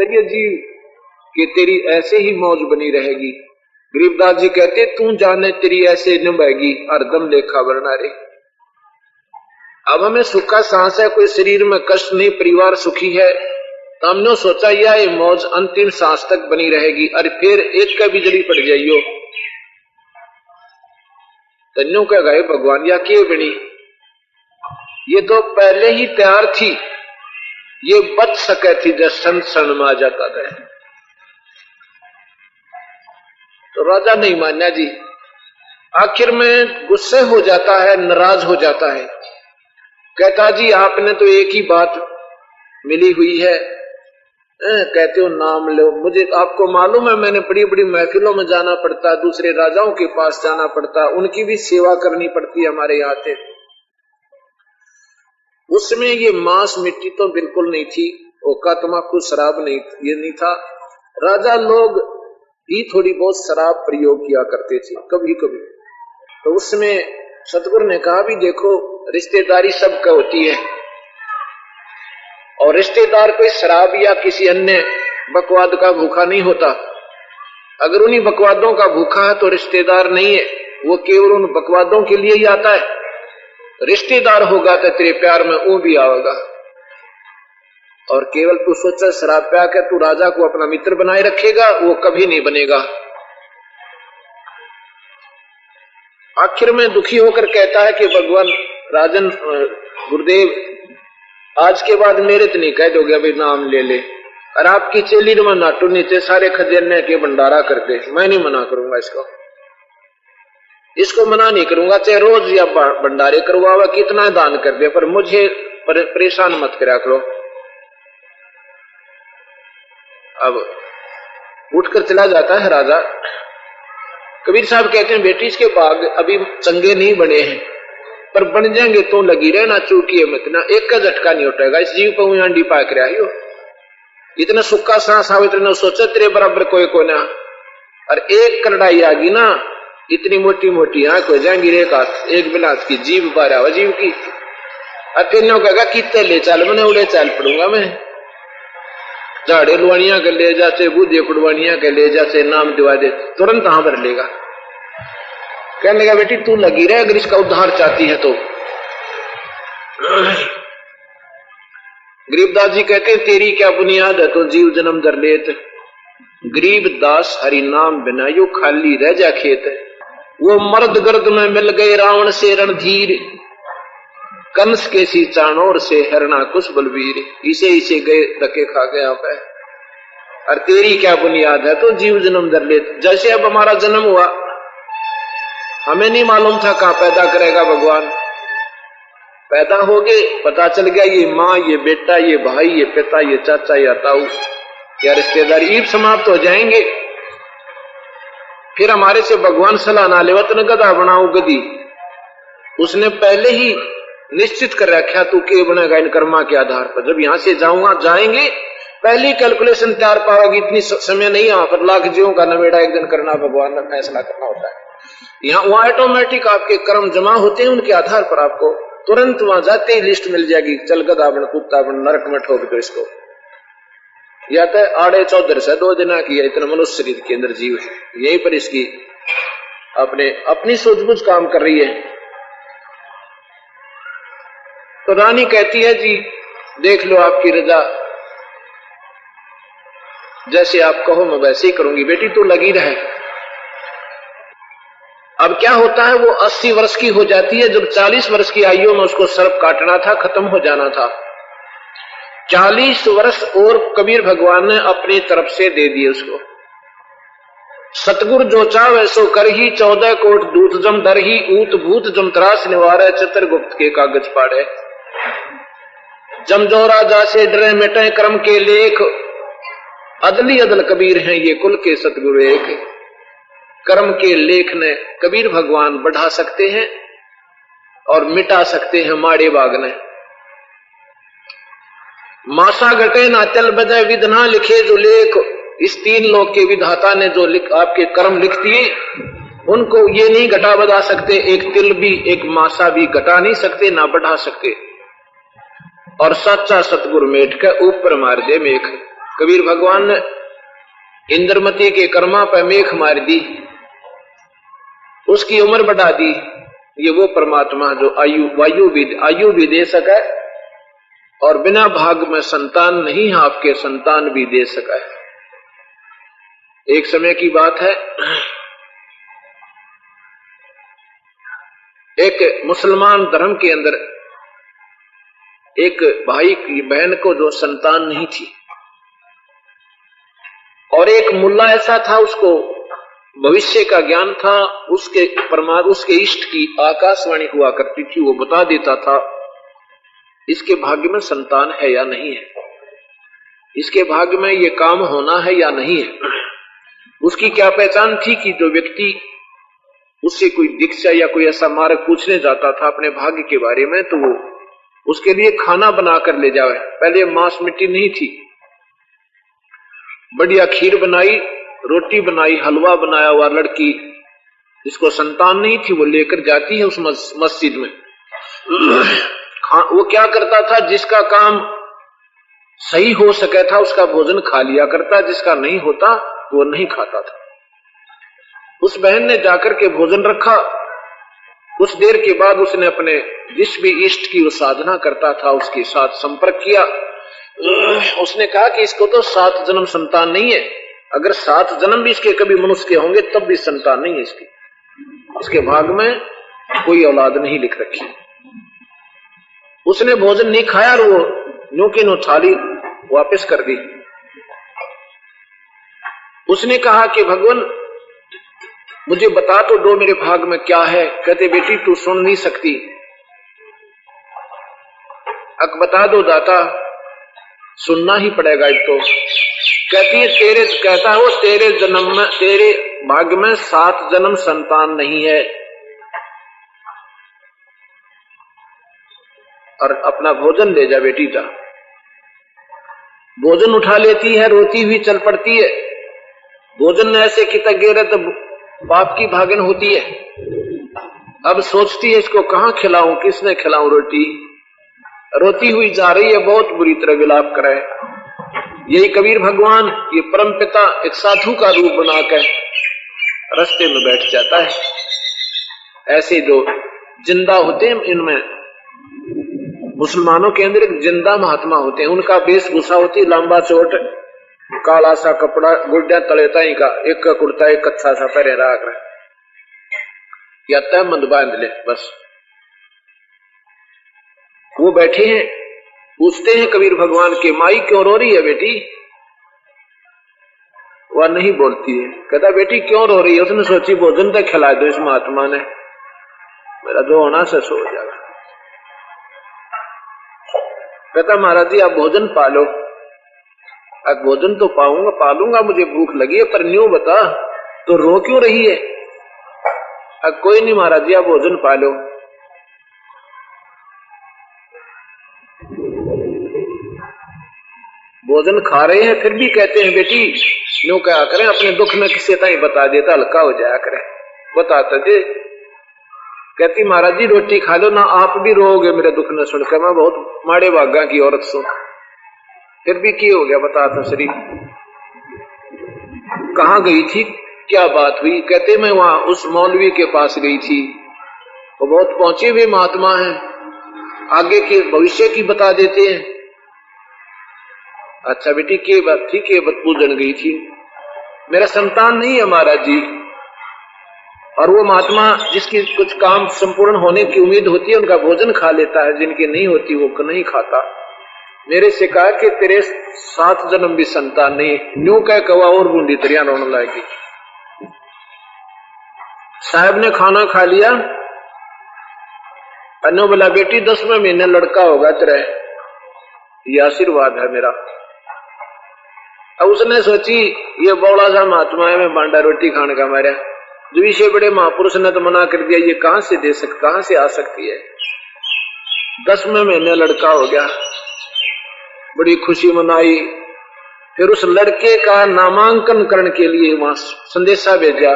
चलिए जी कि तेरी ऐसे ही मौज बनी रहेगी। गरीबदास जी कहते तू जाने तेरी ऐसे निभाएगी हरदम लेखा वरना रे। अब हमें सुख का सांस है, कोई शरीर में कष्ट नहीं, परिवार सुखी है, तो हमने सोचा ये मौज अंतिम सांस तक बनी रहेगी। अरे फिर एक का बिजली पड़ जाइयो तन्यों का गए भगवान या के बनी, ये तो पहले ही तैयार थी, ये बच सके थी जब संत शरण में आ जाता था। तो राजा नहीं माना जी, आखिर में गुस्से हो जाता है, नाराज हो जाता है, कहता जी आपने तो एक ही बात मिली हुई है, कहते हो नाम लो। मुझे आपको मालूम है मैंने बड़ी बड़ी महफिलों में जाना पड़ता, दूसरे राजाओं के पास जाना पड़ता, उनकी भी सेवा करनी पड़ती है हमारे यहाँ से। उसमें ये मांस मिट्टी तो बिल्कुल नहीं थी, ओका तमाकू शराब नहीं, ये नहीं था। राजा लोग ही थोड़ी बहुत शराब प्रयोग किया करते थे कभी कभी। तो उसमें सतगुरु ने कहा भी देखो रिश्तेदारी सबका होती है, और रिश्तेदार कोई शराब या किसी अन्य बकवाद का भूखा नहीं होता। अगर उन्हीं बकवादों का भूखा है तो रिश्तेदार नहीं है, वो केवल उन बकवादों के लिए ही आता है। रिश्तेदार होगा तो तेरे प्यार में वो भी आएगा। और केवल तू सोचा शराब प्या कर तू राजा को अपना मित्र बनाए रखेगा, वो कभी नहीं बनेगा। आखिर में दुखी होकर कहता है कि भगवान राजन गुरुदेव आज के बाद मेरे तो नहीं कह दोगे अभी नाम ले ले, और आपकी चेली में नाटू नीचे सारे खजाने के भंडारा कर दे, मैं नहीं मना करूंगा इसको मना नहीं करूंगा, चाहे रोज या भंडारे करवावा कितना दान कर दे, पर मुझे परेशान मत करा करो। अब उठकर चला जाता है राजा। कबीर साहब कहते हैं बेटी इसके बाग अभी चंगे नहीं बने हैं, पर बन जाएंगे तो लगी रहना, चूकी मत ना, एक का झटका नहीं उठेगा, इस जीव पर अंडी पाक रहा हो। इतना सुक्का सांस आवे इतना सोचा तेरे बराबर कोई को ना, और एक करड़ाई आ गई ना इतनी मोटी मोटी आंख हो जाएंगी, एक बिलात की जीव बारह जीव की। अकेले कहेगा कितने ले चल, मैंने उड़े चल पड़ूंगा मैं, झाड़े लुआनिया के ले जाते, बूढ़े कुड़वानिया के ले जाते, नाम दिवा दे, तुरंत हाँ भर लेगा। कहने लगा बेटी तू लगी रहे अगर इसका उद्धार चाहती है तो। गरीबदास जी कहते हैं तेरी क्या बुनियाद है तो जीव जन्म दर लेत, गरीब दास हरि नाम बिना यो खाली रह जा खेत। वो मर्द गर्द में मिल गए रावण से रणधीर, कंस के सी चाणोर से हरणा कुश बलवीर, इसे इसे गए धक्के खा गया पे। और तेरी क्या बुनियाद है तो जीव जन्म दर लेत। जैसे अब हमारा जन्म हुआ, हमें नहीं मालूम था कहां पैदा करेगा भगवान, पैदा हो गए, पता चल गया ये माँ, ये बेटा, ये भाई, ये पिता, ये चाचा, ये ताऊ, या रिश्तेदारी ईद समाप्त हो जाएंगे। फिर हमारे से भगवान सलाह ना ले वतन गधा बनाऊ गधी, उसने पहले ही निश्चित कर रखा तू के बनेगा इन कर्मा के आधार पर। जब यहां से जाऊंगा जाएंगे पहली कैलकुलेशन तैयार पाओगी, इतनी समय नहीं यहाँ पर लाख जीवों का नवेड़ा एक दिन करना भगवान ने फैसला करना होता है। यहाँ वहां ऑटोमेटिक आपके कर्म जमा होते हैं, उनके आधार पर आपको तुरंत वहां जाते ही लिस्ट मिल जाएगी, चल गधा बन कुत्ता बन नरक में ठोक दो इसको। या तो आड़े चौधर से 2 दिन किया, इतना मनुष्य शरीर के अंदर जीव है, यहीं पर इसकी अपनी सूझबूझ काम कर रही है। तो रानी कहती है जी देख लो आपकी रजा, जैसे आप कहो मैं वैसे ही करूंगी, बेटी तू लगी रहे। अब क्या होता है वो 80 वर्ष की हो जाती है, जब 40 वर्ष की आयु में उसको सर्प काटना था, खत्म हो जाना था। 40 वर्ष और कबीर भगवान ने अपनी तरफ से दे दिए उसको। सतगुरु जो चाह वैसो कर ही, 14 कोट दूत जम दर ही, ऊत भूत जम त्रास निवारे, चित्रगुप्त के कागज पाड़े। जमजोरा जासे डरे मिटे कर्म के लेख, अदली अदल कबीर हैं ये कुल के सतगुरु एक। कर्म के लेख ने कबीर भगवान बढ़ा सकते हैं और मिटा सकते हैं माड़े बाग ने। मासा घटे ना चल बजाय विधना लिखे जो लेख, इस 3 लोक के विधाता ने जो आपके कर्म लिख दिए उनको ये नहीं घटा बढ़ा सकते, एक तिल भी एक मासा भी घटा नहीं सकते ना बढ़ा सकते। और सच्चा सतगुरु मेट के ऊपर मार दे मेघ। कबीर भगवान ने इंद्रमती के कर्मा पर मेख मार दी, उसकी उम्र बढ़ा दी। ये वो परमात्मा जो आयु भी दे सका है और बिना भाग में संतान नहीं आपके संतान भी दे सका है। एक समय की बात है, एक मुसलमान धर्म के अंदर एक भाई की बहन को जो संतान नहीं थी, और एक मुल्ला ऐसा था उसको भविष्य का ज्ञान था, उसके इष्ट की आकाशवाणी हुआ करती थी, वो बता देता था इसके भाग्य में संतान है या नहीं है, इसके भाग्य में ये काम होना है या नहीं है। उसकी क्या पहचान थी कि जो व्यक्ति उससे कोई दीक्षा या कोई ऐसा मार्ग पूछने जाता था अपने भाग्य के बारे में, तो वो उसके लिए खाना बनाकर ले जावे। पहले मांस मिट्टी नहीं थी, बढ़िया खीर बनाई, रोटी बनाई, हलवा बनाया हुआ, लड़की जिसको संतान नहीं थी वो लेकर जाती है उस मस्जिद में। वो क्या करता था, जिसका काम सही हो सके था उसका भोजन खा लिया करता, जिसका नहीं होता वो नहीं खाता था। उस बहन ने जाकर के भोजन रखा। कुछ देर के बाद उसने अपने जिस भी इष्ट की वो साधना करता था उसके साथ संपर्क किया। उसने कहा कि इसको तो 7 जन्म संतान नहीं है, अगर 7 जन्म भी इसके कभी मनुष्य के होंगे तब भी संतान नहीं है इसकी, इसके भाग में कोई औलाद नहीं लिख रखी। उसने भोजन नहीं खाया और वो न्यू की नो थाली वापस कर दी। उसने कहा कि भगवान मुझे बता तो दो मेरे भाग में क्या है। कहते बेटी तू सुन नहीं सकती, अब बता दो दाता, सुनना ही पड़ेगा एक तो। कहती है कहता हो तेरे जन्म में, तेरे भाग्य में 7 जन्म संतान नहीं है, और अपना भोजन ले जा बेटी जा। भोजन उठा लेती है, रोती हुई चल पड़ती है। भोजन ऐसे कितना गिरे तो बाप की भागन होती है। अब सोचती है इसको कहां खिलाऊं, किसने खिलाऊं रोटी। रोती हुई जा रही है, बहुत बुरी तरह विलाप करे। यही कबीर भगवान ये परम पिता एक साधु का रूप बनाकर रास्ते में बैठ जाता है। ऐसे जो जिंदा होते हैं, इनमें मुसलमानों के अंदर एक जिंदा महात्मा होते हैं, उनका वेशभूषा होती है लंबा चोट, काला सा कपड़ा, गुड्डा तलेता ही का, एक का कुर्ता एक कच्चा सा पहरे राख रहे या तहमद बांध ले बस। वो बैठे हैं, पूछते हैं कबीर भगवान के माई क्यों रो रही है बेटी। वह नहीं बोलती है। कहता बेटी क्यों रो रही है। उसने सोची भोजन तक खिला दो इस महात्मा ने, मेरा जो होना से सो जाएगा। कहता महाराज जी आप भोजन पालो। अब भोजन तो पालूंगा, मुझे भूख लगी है, पर न्यू बता तो रो क्यों रही है। अब कोई नहीं महाराज जी आप भोजन पालो। भोजन खा रहे हैं फिर भी कहते हैं बेटी न्यू क्या करें, अपने दुख में किसी तरह बता देता हल्का हो जाया करें, बताते थे। कहती महाराज जी रोटी खा लो ना, आप भी रोओगे मेरे दुख न सुनकर, मैं बहुत माड़े भागा की औरत सो। फिर भी क्या हो गया बताता शरीर। कहाँ गई थी, क्या बात हुई। कहते मैं वहां उस मौलवी के पास गई थी, वो बहुत पहुंचे हुए महात्मा हैं, आगे के भविष्य की बता देते हैं। अच्छा बेटी के बात थी, के बात पूजन गई थी। मेरा संतान नहीं है महाराज जी, और वो महात्मा जिसकी कुछ काम संपूर्ण होने की उम्मीद होती है उनका भोजन खा लेता है, जिनकी नहीं होती वो नहीं खाता। मेरे से कहा कि तेरे 7 जन्म भी संतान नहीं। न्यू कह कवा और बूंदी तरिया रोने लगी। साहब ने खाना खा लिया, अन्नो बोला बेटी 10वें महीने लड़का होगा तेरे, ये आशीर्वाद है मेरा। अब उसने सोची ये बौड़ा सा महात्मा है, मैं बांडा रोटी खाने का मारा, जो इसे बड़े महापुरुष ने तो मना कर दिया, ये कहां से दे सकती, कहां से आ सकती है। 10वें महीने लड़का हो गया, बड़ी खुशी मनाई। फिर उस लड़के का नामांकन करने के लिए वहां संदेशा भेजा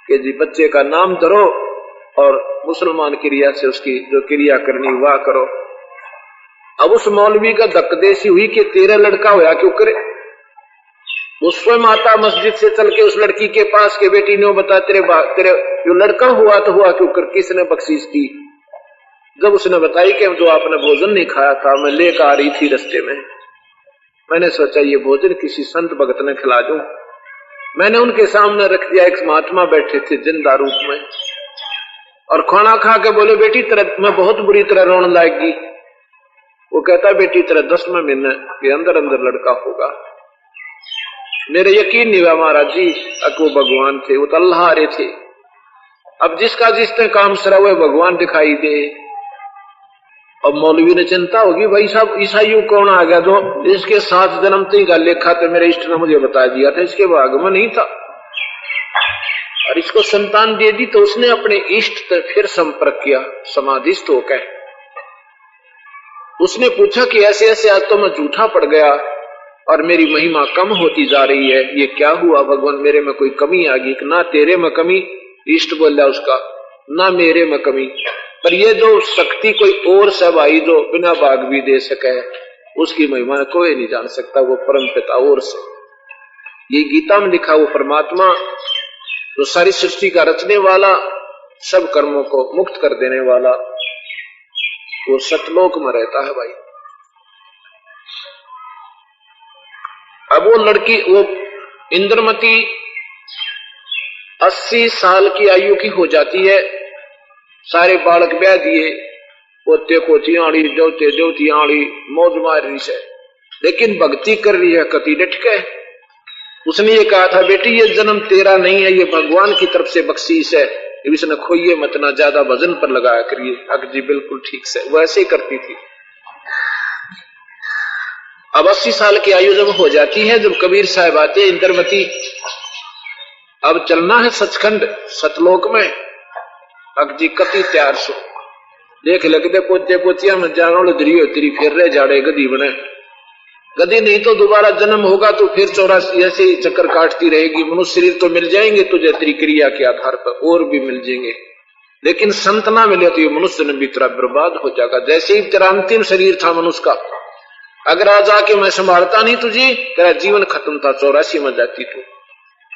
कि जी बच्चे का नाम धरो और मुसलमान क्रिया से उसकी जो क्रिया करनी वह करो। अब उस मौलवी का धक्कदेसी हुई कि तेरा लड़का होया क्यों करे। वो स्वयं आता मस्जिद से चल के उस लड़की के पास के, बेटी ने बता तेरे जो लड़का हुआ तो हुआ क्यों कर, किसने बख्शीश दी। जब उसने बताई कि जो आपने भोजन नहीं खाया था, मैं लेकर आ रही थी रास्ते में, मैंने सोचा ये भोजन किसी संत भगत ने खिला दूं। मैंने उनके सामने रख दिया। एक महात्मा बैठे थे जिंदा रूप में, और खाना खा के बोले बेटी तेरा मैं बहुत बुरी तरह रोने लगगी। वो कहता बेटी तेरा 10वें महीने के अंदर अंदर लड़का होगा। मेरे यकीन नहीं हुआ महाराज जी वो भगवान थे, वो तो अल्लाह आ रहे थे। अब जिसका जिसने काम सरा हुआ भगवान दिखाई दे। अब मौलवी ने चिंता होगी भाई साहब ईसाइयों कौन आ गया जो इसके साथ जन्मते का लेखा तो मेरे इष्ट ने मुझे बता दिया था, इसके भाग में नहीं था और इसको संतान दे दी। तो उसने अपने इष्ट से फिर संपर्क किया समाधिस्थ होकर। उसने पूछा कि ऐसे ऐसे आज तो मैं झूठा पड़ गया और मेरी महिमा कम होती जा रही है, ये क्या हुआ भगवान, मेरे में कोई कमी आ गई? ना तेरे में कमी, इष्ट बोला उसका, ना मेरे में कमी, पर ये जो शक्ति कोई और सब आई जो बिना भाग भी दे सके, उसकी महिमा कोई नहीं जान सकता, वो परम पिता और से। ये गीता में लिखा वो परमात्मा जो सारी सृष्टि का रचने वाला, सब कर्मों को मुक्त कर देने वाला, वो सतलोक में रहता है भाई। अब वो लड़की, वो इंद्रमती 80 साल की आयु की हो जाती है। सारे बालक ब्याह दिए, पोते पोतियां जोते जोतियां मौज मार रही है, लेकिन भक्ति कर रही है कति डट के। उसने ये कहा था बेटी ये जन्म तेरा नहीं है, ये भगवान की तरफ से बख्शीश है, इसने खोइए मत, ना ज्यादा वजन पर लगाया करिए। अग जी बिल्कुल ठीक से वो ऐसे ही करती थी। अब 80 साल की आयु जब हो जाती है, जब कबीर साहब आते इंद्रमती, अब चलना है सचखंड सतलोक में। अग जी कति तैयार सो देख लगते पोते पोतिया में जानो दरी होती फिर रहे जाड़े गदी बने। गदी नहीं तो दोबारा जन्म होगा तो फिर 84 ऐसे चक्कर काटती रहेगी। मनुष्य शरीर तो मिल जाएंगे तुझे तेरी क्रिया के आधार पर, और भी मिल जाएंगे, लेकिन संत ना मिले तो ये मनुष्य ने भी तेरा बर्बाद हो जाएगा। जैसे ही तेरा अंतिम शरीर था मनुष्य का, अगर आज आके मैं संभालता नहीं तुझे, तेरा जीवन खत्म था, 84 में जाती तू।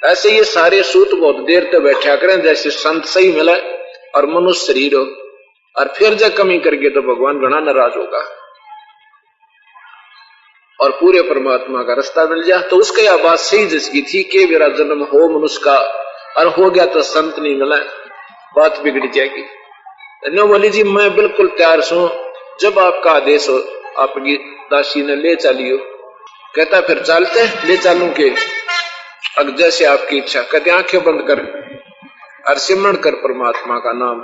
ऐसे ये सारे सूत बहुत देर तक बैठा करें जैसे संत सही मिला और मनुष्य शरीर हो, और फिर जब कमी करके तो भगवान घना नाराज होगा और पूरे परमात्मा का रास्ता मिल जाए। तो उसके यह बात सही जिसकी थी कि मेरा जन्म हो मनुष्य का, और हो गया तो संत नहीं मिला, बात बिगड़ जाएगी। नो बोली जी मैं बिल्कुल तैयार हूं, जब आपका आदेश हो। आपकी दासी ने ले चलियो। कहता फिर चलते, ले चलूं के? अग जैसे आपकी इच्छा। कहते आंखें बंद कर और सिमरण कर परमात्मा का नाम।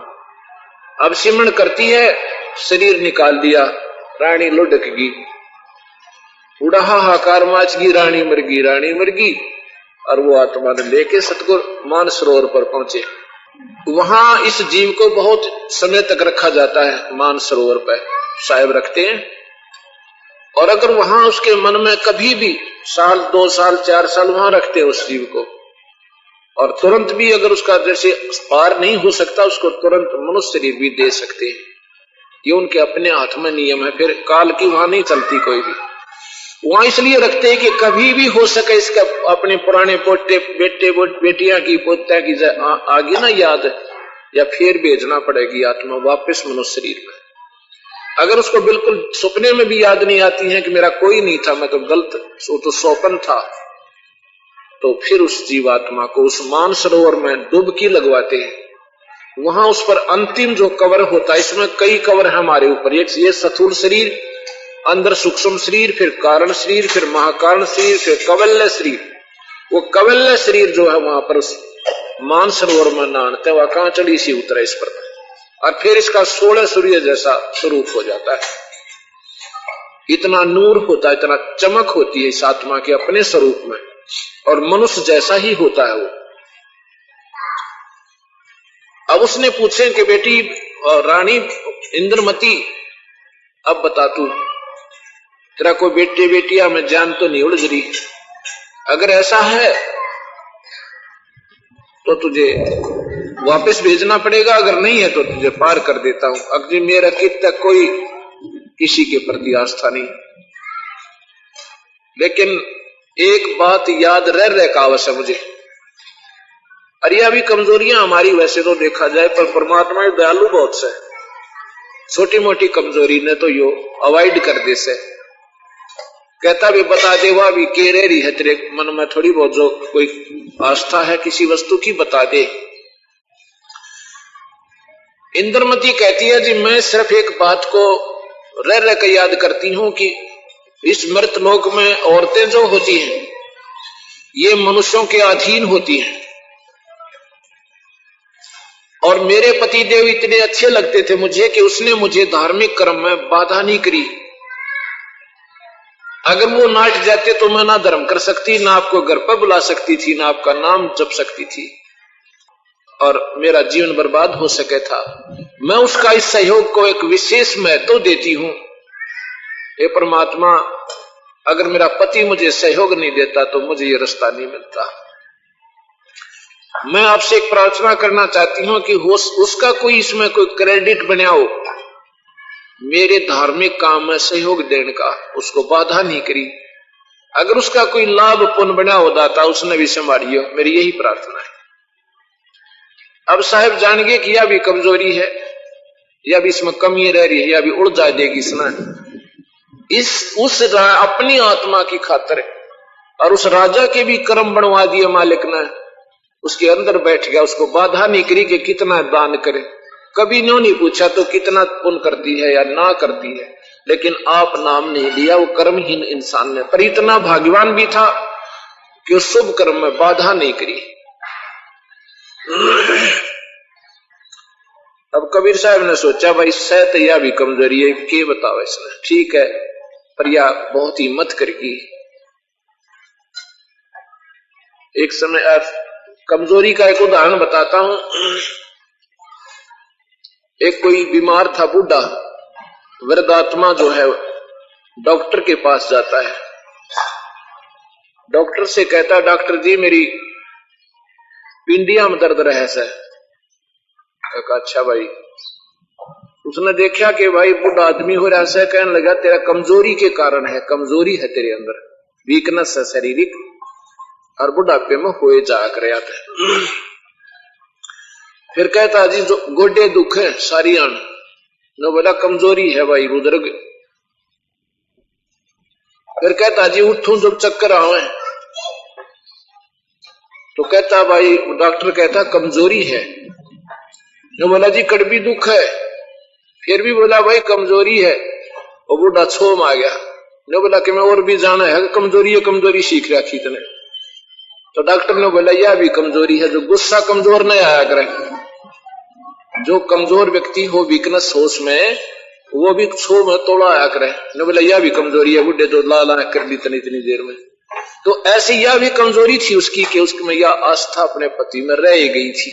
अब सिमरण करती है, शरीर निकाल दिया, रानी लुढ़क गई, उड़ा हाहाकार माच गई, रानी मरगी रानी मरगी। और वो आत्मा ने लेके सतगुर मानसरोवर पर पहुंचे। वहां इस जीव को बहुत समय तक रखा जाता है, मानसरोवर पर साहिब रखते हैं। और अगर वहां उसके मन में कभी भी 1 साल 2 साल 4 साल वहां रखते हैं उस जीव को, और तुरंत भी अगर उसका जैसे पार नहीं हो सकता, उसको तुरंत मनुष्य शरीर भी दे सकते हैं। ये उनके अपने हाथ में नियम है, फिर काल की वहां नहीं चलती कोई भी। वहां इसलिए रखते हैं कि कभी भी हो सके इसका अपने पुराने पोते बेटे बेटियां की पोता की आगे ना याद, या फिर भेजना पड़ेगी आत्मा वापस मनुष्य शरीर में। अगर उसको बिल्कुल सपने में भी याद नहीं आती है कि मेरा कोई नहीं था, मैं तो गलत, वो तो सौपन था, तो फिर उस जीवात्मा को उस मानसरोवर में डुबकी लगवाते हैं। वहां उस पर अंतिम जो कवर होता है, इसमें कई कवर है हमारे ऊपर। एक ये स्थूल शरीर, अंदर सूक्ष्म शरीर, फिर कारण शरीर, फिर महाकारण शरीर, फिर कवल्य शरीर। वो कवल्य शरीर जो है वहां पर उस मानसरोवर में नानते वह कांचड़ी सी उतरे इस पर, और फिर इसका 16 सूर्य जैसा स्वरूप हो जाता है। इतना नूर होता है, इतना चमक होती है इस आत्मा के अपने स्वरूप में, और मनुष्य जैसा ही होता है वो। अब उसने पूछे कि बेटी रानी इंद्रमती, अब बता तू तेरा कोई बेटे बेटिया में जान तो नहीं उलझ रही? अगर ऐसा है तो तुझे वापस भेजना पड़ेगा, अगर नहीं है तो तुझे पार कर देता हूं। अगर मेरा कित तक कोई किसी के प्रति आस्था नहीं। लेकिन एक बात याद रह का आवश्यक है मुझे, अरे अभी कमजोरियां हमारी वैसे तो देखा जाए, पर परमात्मा दयालु बहुत से, छोटी मोटी कमजोरी ने तो यो अवॉइड कर दे से, कहता भी बता दे वह भी के रही है तेरे मन में थोड़ी बहुत जो कोई आस्था है किसी वस्तु की बता दे। इंद्रमती कहती है जी मैं सिर्फ एक बात को रह कर याद करती हूं कि इस मृत लोक में औरतें जो होती हैं ये मनुष्यों के अधीन होती हैं, और मेरे पति देव इतने अच्छे लगते थे मुझे कि उसने मुझे धार्मिक कर्म में बाधा नहीं करी। अगर वो नाट जाते तो मैं ना धर्म कर सकती, ना आपको घर पर बुला सकती थी, ना आपका नाम जप सकती थी, और मेरा जीवन बर्बाद हो सके था। मैं उसका इस सहयोग को एक विशेष महत्व देती हूं। हे परमात्मा, अगर मेरा पति मुझे सहयोग नहीं देता तो मुझे ये रास्ता नहीं मिलता। मैं आपसे एक प्रार्थना करना चाहती हूं कि उसका कोई इसमें कोई क्रेडिट बना हो, मेरे धार्मिक काम में सहयोग देने का, उसको बाधा नहीं करी। अगर उसका कोई लाभ पुण्य बना हो दाता उसने भी संभालियो, मेरी यही प्रार्थना है। अब साहब जान गए कि यह भी कमजोरी है, या भी इसमें कमी रह रही है, या भी उड़ जा देगी उस अपनी आत्मा की खातिर, और उस राजा के भी कर्म बनवा दिए मालिक ने, उसके अंदर बैठ गया, उसको बाधा नहीं करी कि कितना दान करे। कभी न्यों नहीं पूछा तो कितना पुण्य करती है या ना करती है, लेकिन आप नाम नहीं लिया, वो कर्महीन इंसान ने, पर इतना भाग्यवान भी था कि उस शुभ कर्म में बाधा नहीं करी। अब कबीर साहब ने सोचा भाई सह यह भी कमजोरी है, के बताओ इसने, ठीक है पर यह बहुत हिम्मत करगी। एक समय कमजोरी का एक उदाहरण बताता हूं। एक कोई बीमार था बूढ़ा, वृद्धात्मा जो है डॉक्टर के पास जाता है, डॉक्टर से कहता है डॉक्टर जी मेरी पिंडिया में दर्द रहे से। अच्छा भाई, उसने देखा कि भाई बूढ़ा आदमी हो रहा है, कहने लगा तेरा कमजोरी के कारण है, कमजोरी है तेरे अंदर, वीकनेस है शारीरिक, और बुढ़ापे में होए जा कर आता। फिर कहता जी जो गोडे दुख है सारी आन नो, बोला कमजोरी है भाई बुजुर्ग। फिर कहता जी उठूं जब चक्कर आवे, तो कहता भाई डॉक्टर कहता कमजोरी है। नो बोला जी कड़बी दुख है, फिर भी बोला भाई कमजोरी है, और बूढ़ा छोम आ गया। नो बोला कि मैं और भी जाना है, कमजोरी सीख रखी तने। तो डॉक्टर ने बोला यह भी कमजोरी है, जो गुस्सा कमजोर नहीं आया करे, जो कमजोर व्यक्ति हो वीकनेस हो उसमें, वो भी छो में तोड़ा आया करे। ने बोला यह भी कमजोरी है, बुढ़े जो ला कर दी इतनी देर में। तो ऐसी यह भी कमजोरी थी उसकी कि उसमें यह आस्था अपने पति में रह गई थी।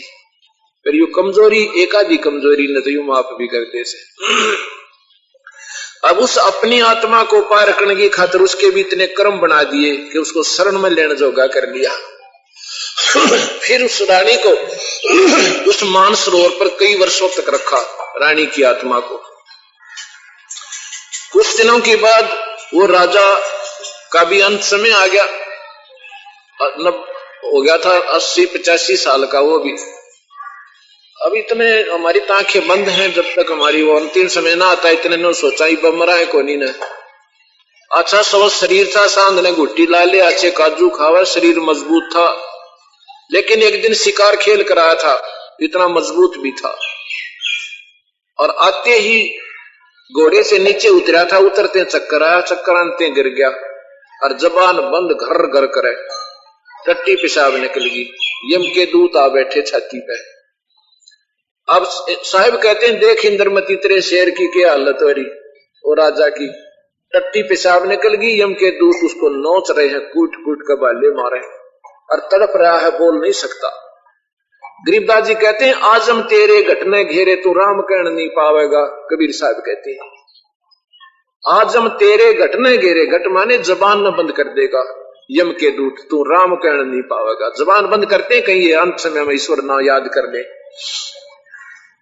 फिर यू कमजोरी एकाधी कमजोरी ने तो यू माफ भी करते से। अब उस अपनी आत्मा को पार करने की खातिर उसके भी इतने कर्म बना दिए कि उसको शरण में लेने जोगा कर लिया। फिर उस रानी को उस मानसरोवर पर कई वर्षों तक रखा, रानी की आत्मा को। कुछ दिनों के बाद वो राजा का भी अंत समय आ गया, हो गया था 80-85 साल का वो भी। अब इतने हमारी आंखें बंद हैं, जब तक हमारी वो अंतिम समय ना आता इतने ने सोचा ही बमरा है कोनी ने। अच्छा सब शरीर था, सांद ने घुट्टी ला ले, अच्छे काजू खावा, शरीर मजबूत था। लेकिन एक दिन शिकार खेल कर आया था, इतना मजबूत भी था, और आते ही घोड़े से नीचे उतरा था, उतरते चक्कर आया, चक्कर आते गिर गया, और जबान बंद घर घर करे, टट्टी पेशाब निकल गई। यम के दूत आ बैठे छाती पे। अब साहिब कहते हैं देख इंद्रमती तेरे शेर की क्या हालत हो रही, और राजा की टट्टी पेशाब निकल गई, यम के दूत उसको नोच रहे हैं, कूट कूट कर बाले मारे, और तड़प रहा है, बोल नहीं सकता। गरीबदास जी कहते हैं आज हम तेरे घटने घेरे तू राम कहने नहीं पावेगा। कबीर साहब कहते हैं आज हम तेरे घटने घेरे, घट माने जबान न बंद कर देगा यम के दूत, तू राम कहने नहीं पावेगा। जबान बंद करते हैं कहीं ये अंत समय में ईश्वर ना याद कर ले।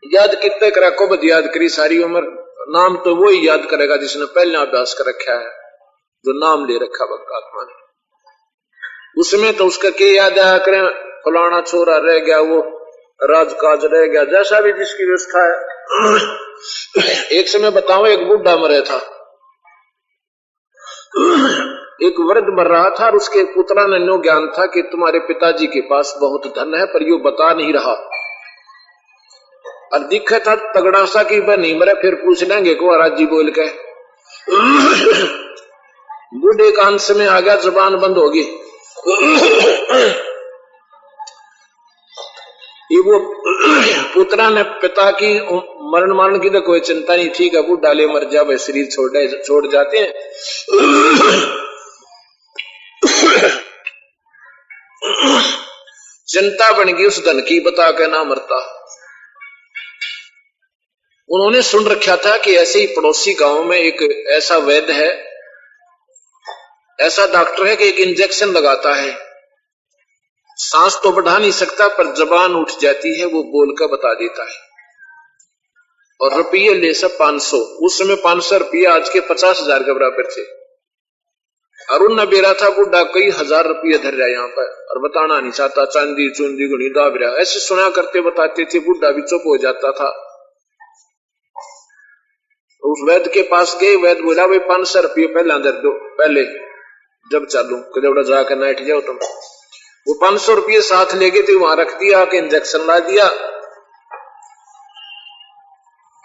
याद कितने करा को बद याद करी सारी उम्र नाम तो वो ही याद करेगा जिसने पहले अभ्यास कर रखा है, जो नाम ले रखा आत्मा ने। उसमें तो उसका क्या याद आया करें, फलाना छोरा रह गया, वो राजकाज रह गया, जैसा भी जिसकी व्यवस्था है। एक समय बताओ, एक बुढ़ा मरे था, एक वृद्ध मर रहा था और उसके पुत्रा ने नो ज्ञान था कि तुम्हारे पिताजी के पास बहुत धन है, पर यो बता नहीं रहा। और दिखा था तगड़ा सा कि वह नहीं मरे, फिर पूछ लेंगे को राजी बोल के। बूढ़े का अंश में आ गया, जुबान बंद होगी। वो पुत्रा ने पिता की मरण की तो कोई चिंता नहीं, ठीक है बूढ़ा ले मर जा, शरीर छोड़ जाते हैं। चिंता बन गई उस धन की, बता के ना मरता। उन्होंने सुन रखा था कि ऐसे ही पड़ोसी गांव में एक ऐसा वैद्य है, ऐसा डॉक्टर है कि एक इंजेक्शन लगाता है, सांस तो बढ़ा नहीं सकता पर जबान उठ जाती है, वो बोलकर बता देता है। और रुपये ले सब 500, उस समय 500 रुपये आज के 50,000 के बराबर थे। अरुण न बेरा था बुढ़ा, कई हजार रुपये धर रहा यहाँ पर, और बताना नहीं चाहता, चांदी चूंदी गुनी दाब रहा, ऐसे सुना करते बताते थे। बुढ़ा भी चुप हो जाता था। उस वैद्य के पास गए, वैद्य बोला भाई 500 रुपये पहले धर दो, पहले जब चालू कदौड़ा जाकर नाइट जाओ तुम। वो 500 रुपये साथ ले गए थे, वहां रख दिया, के इंजेक्शन ला दिया।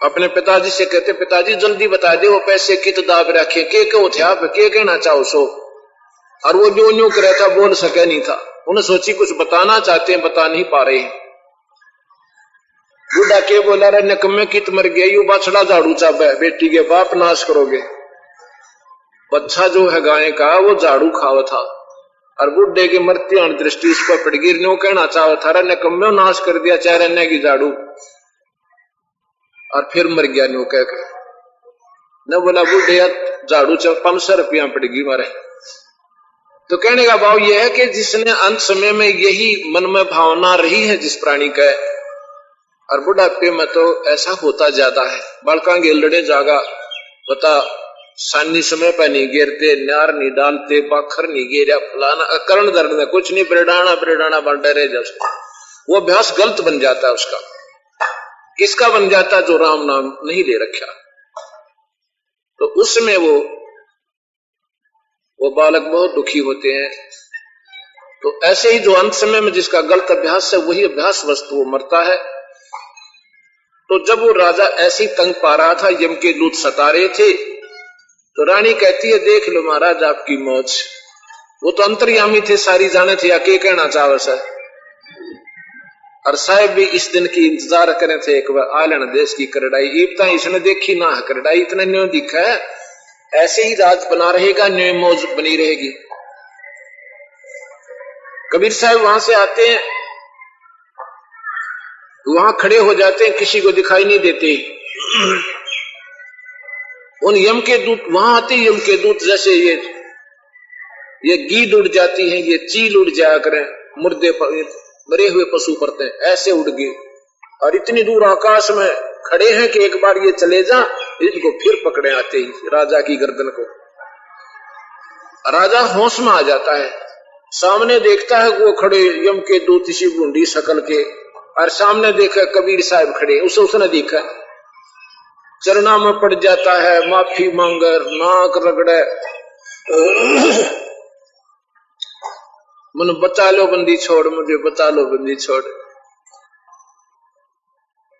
अपने पिताजी से कहते, पिताजी जल्दी बता दे वो पैसे कित दाब रखे, के थे आप, के कहना चाहो सो। और वो जो न्यू करे था, बोल सके नहीं था। उन्हें सोची कुछ बताना चाहते हैं, बता नहीं पा रहे। बूढ़ा के बोला रे निकम्मे कित मर गया, यू बाछड़ा झाड़ू चाब है, बेटी के बाप नाश करोगे। बच्चा जो है गाय का, वो झाड़ू खावा था, और बुढ़े की मृत्यु दृष्टि उस पर पड़ गई। न्यू कहना चाहा था, निकम्मे नाश कर दिया चाहे की झाड़ू, और फिर मर गया न्यू कहकर। न बोला बुढ़े झाड़ू चाहे 500 रुपया पड़ेगी मारे। तो कहने का भाव यह है कि जिसने अंत समय में यही मन में भावना रही है जिस प्राणी का, और बुढ़ापे में तो ऐसा होता ज्यादा है। बालका गेलड़े जागा बता, सानी समय पर नहीं गिरते, न्यार नहीं डालते, पाखर नहीं गिरा, फलाना करण दर्द में कुछ नहीं, प्रेडाना बांटा रह जा। वो अभ्यास गलत बन जाता है उसका। किसका बन जाता, जो राम नाम नहीं ले रखा। तो उसमें वो बालक बहुत दुखी होते हैं। तो ऐसे ही जो अंत समय में जिसका गलत अभ्यास है, वही अभ्यास वस्तु वो मरता है। तो जब वो राजा ऐसी तंग पा रहा था, यम के दूत सता रहे थे, तो रानी कहती है देख लो महाराज आपकी मौज। वो तो अंतर्यामी थे, सारी जाने थे, या के कहना चाहो सर। और साहब भी इस दिन की इंतजार करे थे, एक बार आलन देश की करड़ाई इबता इसने देखी ना, करड़ाई इतने न्यू दिखा है, ऐसे ही राज बना रहेगा, न्यू मौज बनी रहेगी। कबीर साहब वहां से आते हैं, वहां खड़े हो जाते हैं, किसी को दिखाई नहीं देते। उन यम के दूत वहां आते, यम के दूत जैसे ये गीद उड़ जाती हैं, ये चील उड़ जाया करें, मुर्दे मरे हुए पशु पड़ते हैं, ऐसे उड़ गए। और इतनी दूर आकाश में खड़े हैं कि एक बार ये चले जा, इनको फिर पकड़े आते ही राजा की गर्दन को। राजा होश में आ जाता है, सामने देखता है वो खड़े यम के दूत इसी बूंदी शकल के, और सामने देखा कबीर साहब खड़े, उसने देखा, चरणा में पड़ जाता है, माफी मांगर, नाक रगड़े, मन बचा लो बंदी छोड़, मुझे बचा लो बंदी छोड़।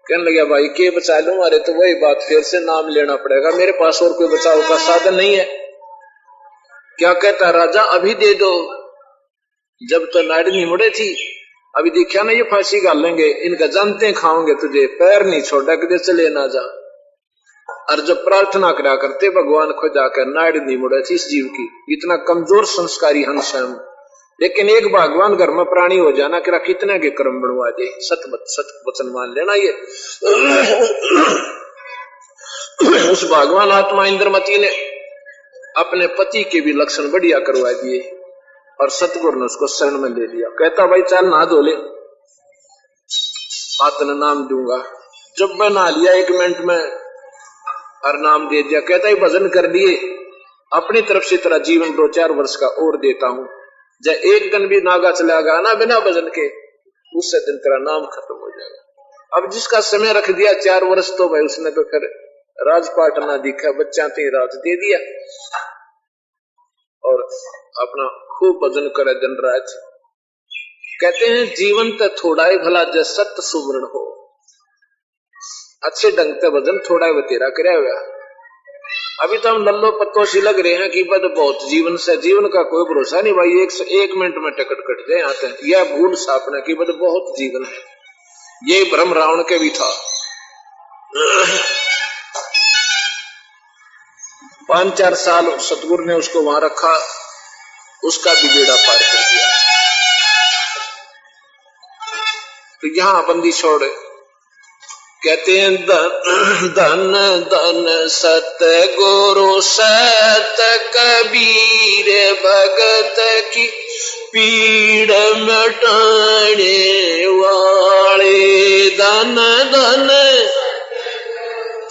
कहने लगा भाई के बचा लो मारे, तो वही बात, फिर से नाम लेना पड़ेगा, मेरे पास और कोई बचाव का साधन नहीं है। क्या कहता राजा, अभी दे दो, जब तो नाड़ नहीं मुड़े थी, अभी देखा ना ये फांसी गालेंगे, इनका जानते खाओगे तुझे, पैर नहीं छोड़ा कि चले ना जा। और जब प्रार्थना करा करते भगवान खुदा कर, नाड़ नहीं मुड़े थी इस जीव की, इतना कमजोर संस्कारी हंस है हम। लेकिन एक भगवान घर में प्राणी हो जाना, कि कितने के कर्म बनवा दे, सत वचन मान लेना ये। उस भगवान आत्मा इंद्रमती ने अपने पति के भी लक्षण बढ़िया करवा दिए, और सतगुरु ने उसको शरण में ले लिया। कहता भाई चल नहा धो ले, आत्मा नाम दूंगा। जब मैं नहा लिया 1 मिनट में, और नाम दे दिया। कहता है भजन कर लिए, अपनी तरफ से तेरा जीवन 2-4 वर्ष का और देता हूं। जब एक दिन भी नागा चला गया ना बिना भजन के, उससे दिन तेरा नाम खत्म हो जाएगा। अब जिसका समय रख दिया 4 वर्ष, तो भाई उसने तो फिर राजपाट ना दिखा, बच्चा तीन रात दे दिया और अपना खूब भजन करे दिन रात। कहते हैं जीवन तो थोड़ा ही भला जब सत्य सुवर्ण हो, अच्छे ढंग से भजन थोड़ा ही बतेरा करे हुआ। अभी तो हम लल्लो पत्तों से लग रहे हैं कि बद बहुत जीवन से, जीवन का कोई भरोसा नहीं भाई, एक मिनट में टिकट कट जाए आते हैं। यह भूल सापना कि बद बहुत जीवन है, ये भ्रम रावण के भी था। 5-4 साल सतगुरु ने उसको वहां रखा, उसका भी बेड़ा पार कर दिया। तो यहां बंदी छोड़, कहते हैं धन धन सत गुरु सत कबीर भगत की पीड़ मिटाने वाले। धन धन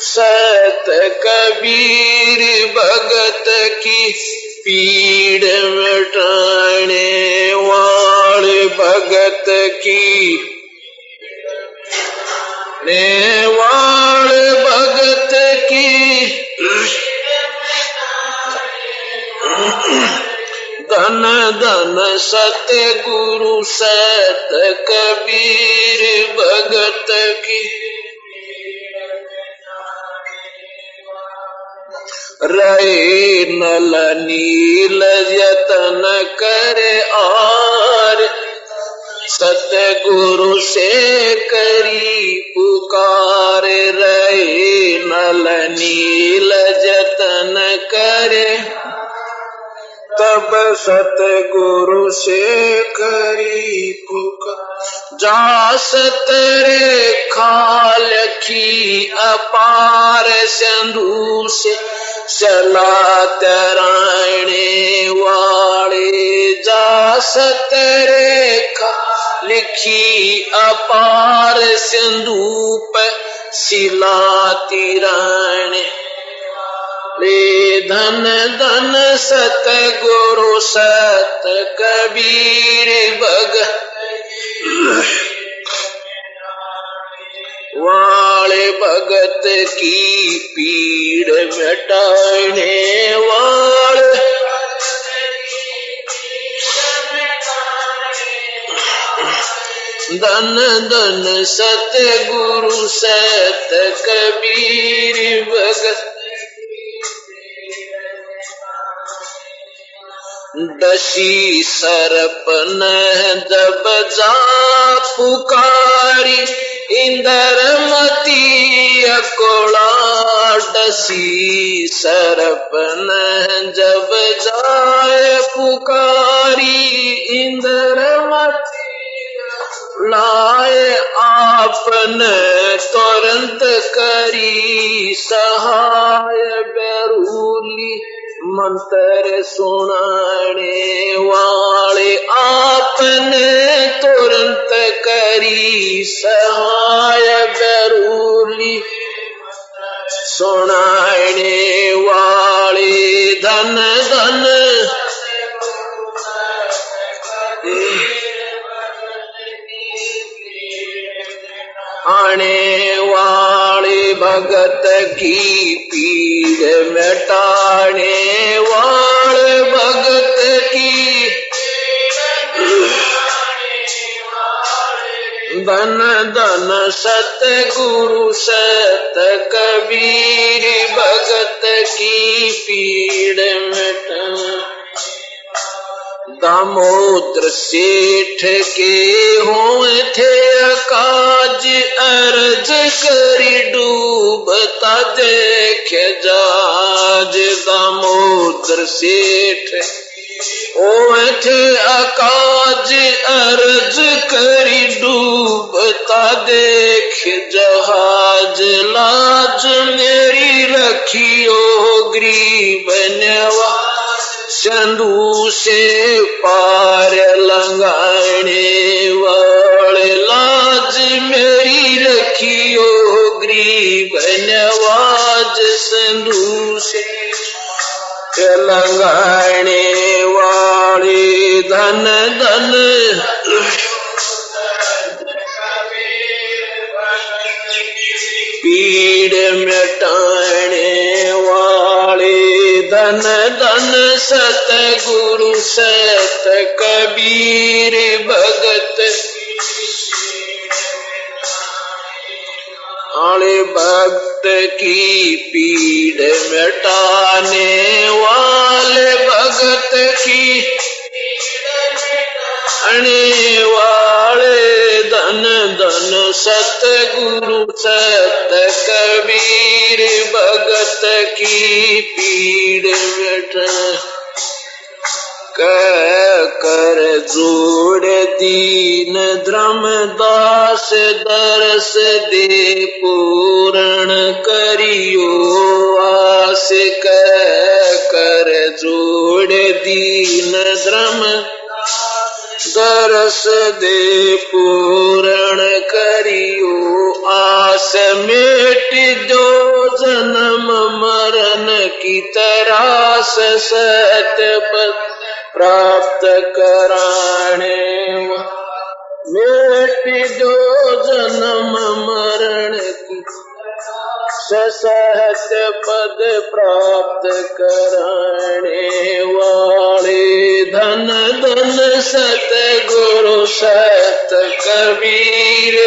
सत कबीर भगत की पीड़ मिटाने वाले, भगत की नेवाल भगत की धन धन सत गुरु सत कबीर भगत की। रहे नल नील यतन करे आर, सतगुरु से करी पुकार। रहे नल नील जतन करे, तब सतगुरु से करी पुकार। जा सतरे खाल की अपार, सिंधु से चला तराने वाले। जा सतरे खाल लिखी अपार, सिंधु पर शिला तिराने। ले धन धन सत गुरु सत कबीर भगत वाले, भगत की पीड़ मिटाने वाले। धन धन सत गुरु सत कबीर भगत। दशी सरपन जब जा पुकारी, इंद्रमती अकोला। दशी सरपन जब जाए पुकारी, इंद्रमती लाए आपने तुरंत करी सहाय। बेरूली मंत्र सुनाने वाले, आपने तुरंत करी सहाय। बेरूली सुनाने वाले, धन धन आने वाले, भगत की पीड़ मिटाने वाले। भगत की धन धन सत गुरु सत कबीर भगत की पीड़ मिटाने। दामोदर सेठ के हों थे काज, अर्ज करी डूबता देख जाज। दामोदर सेठ हों थे अकाज, अर्ज करी डूबता देख जहाज। लाज मेरी रखियो गरीब नवा, सिंधु से पार लंघाने वाले। लाज मेरी रखियो गरीब नवाज, लंघाने वाले धन धन पीड़ मिटाने वाले धन धन सतगुरु सत कबीर भगत आले भक्त की पीड़ मिटाने वाले भगत की आने वाले धन धन सतगुरु सत कबीर भगत की पीड़ मिटा कर जोड़ दीन धर्मदास दरस दे पूर्ण करियो आस कर जोड़ दीन धर्म दरस दे पूर्ण करियो आस मेट जो जन्म मरण की तरास सतपथ प्राप्त कराने मेट जो जन्म मरण की सत पद प्राप्त कराने वाले धन धन सत गुरु सत कबीर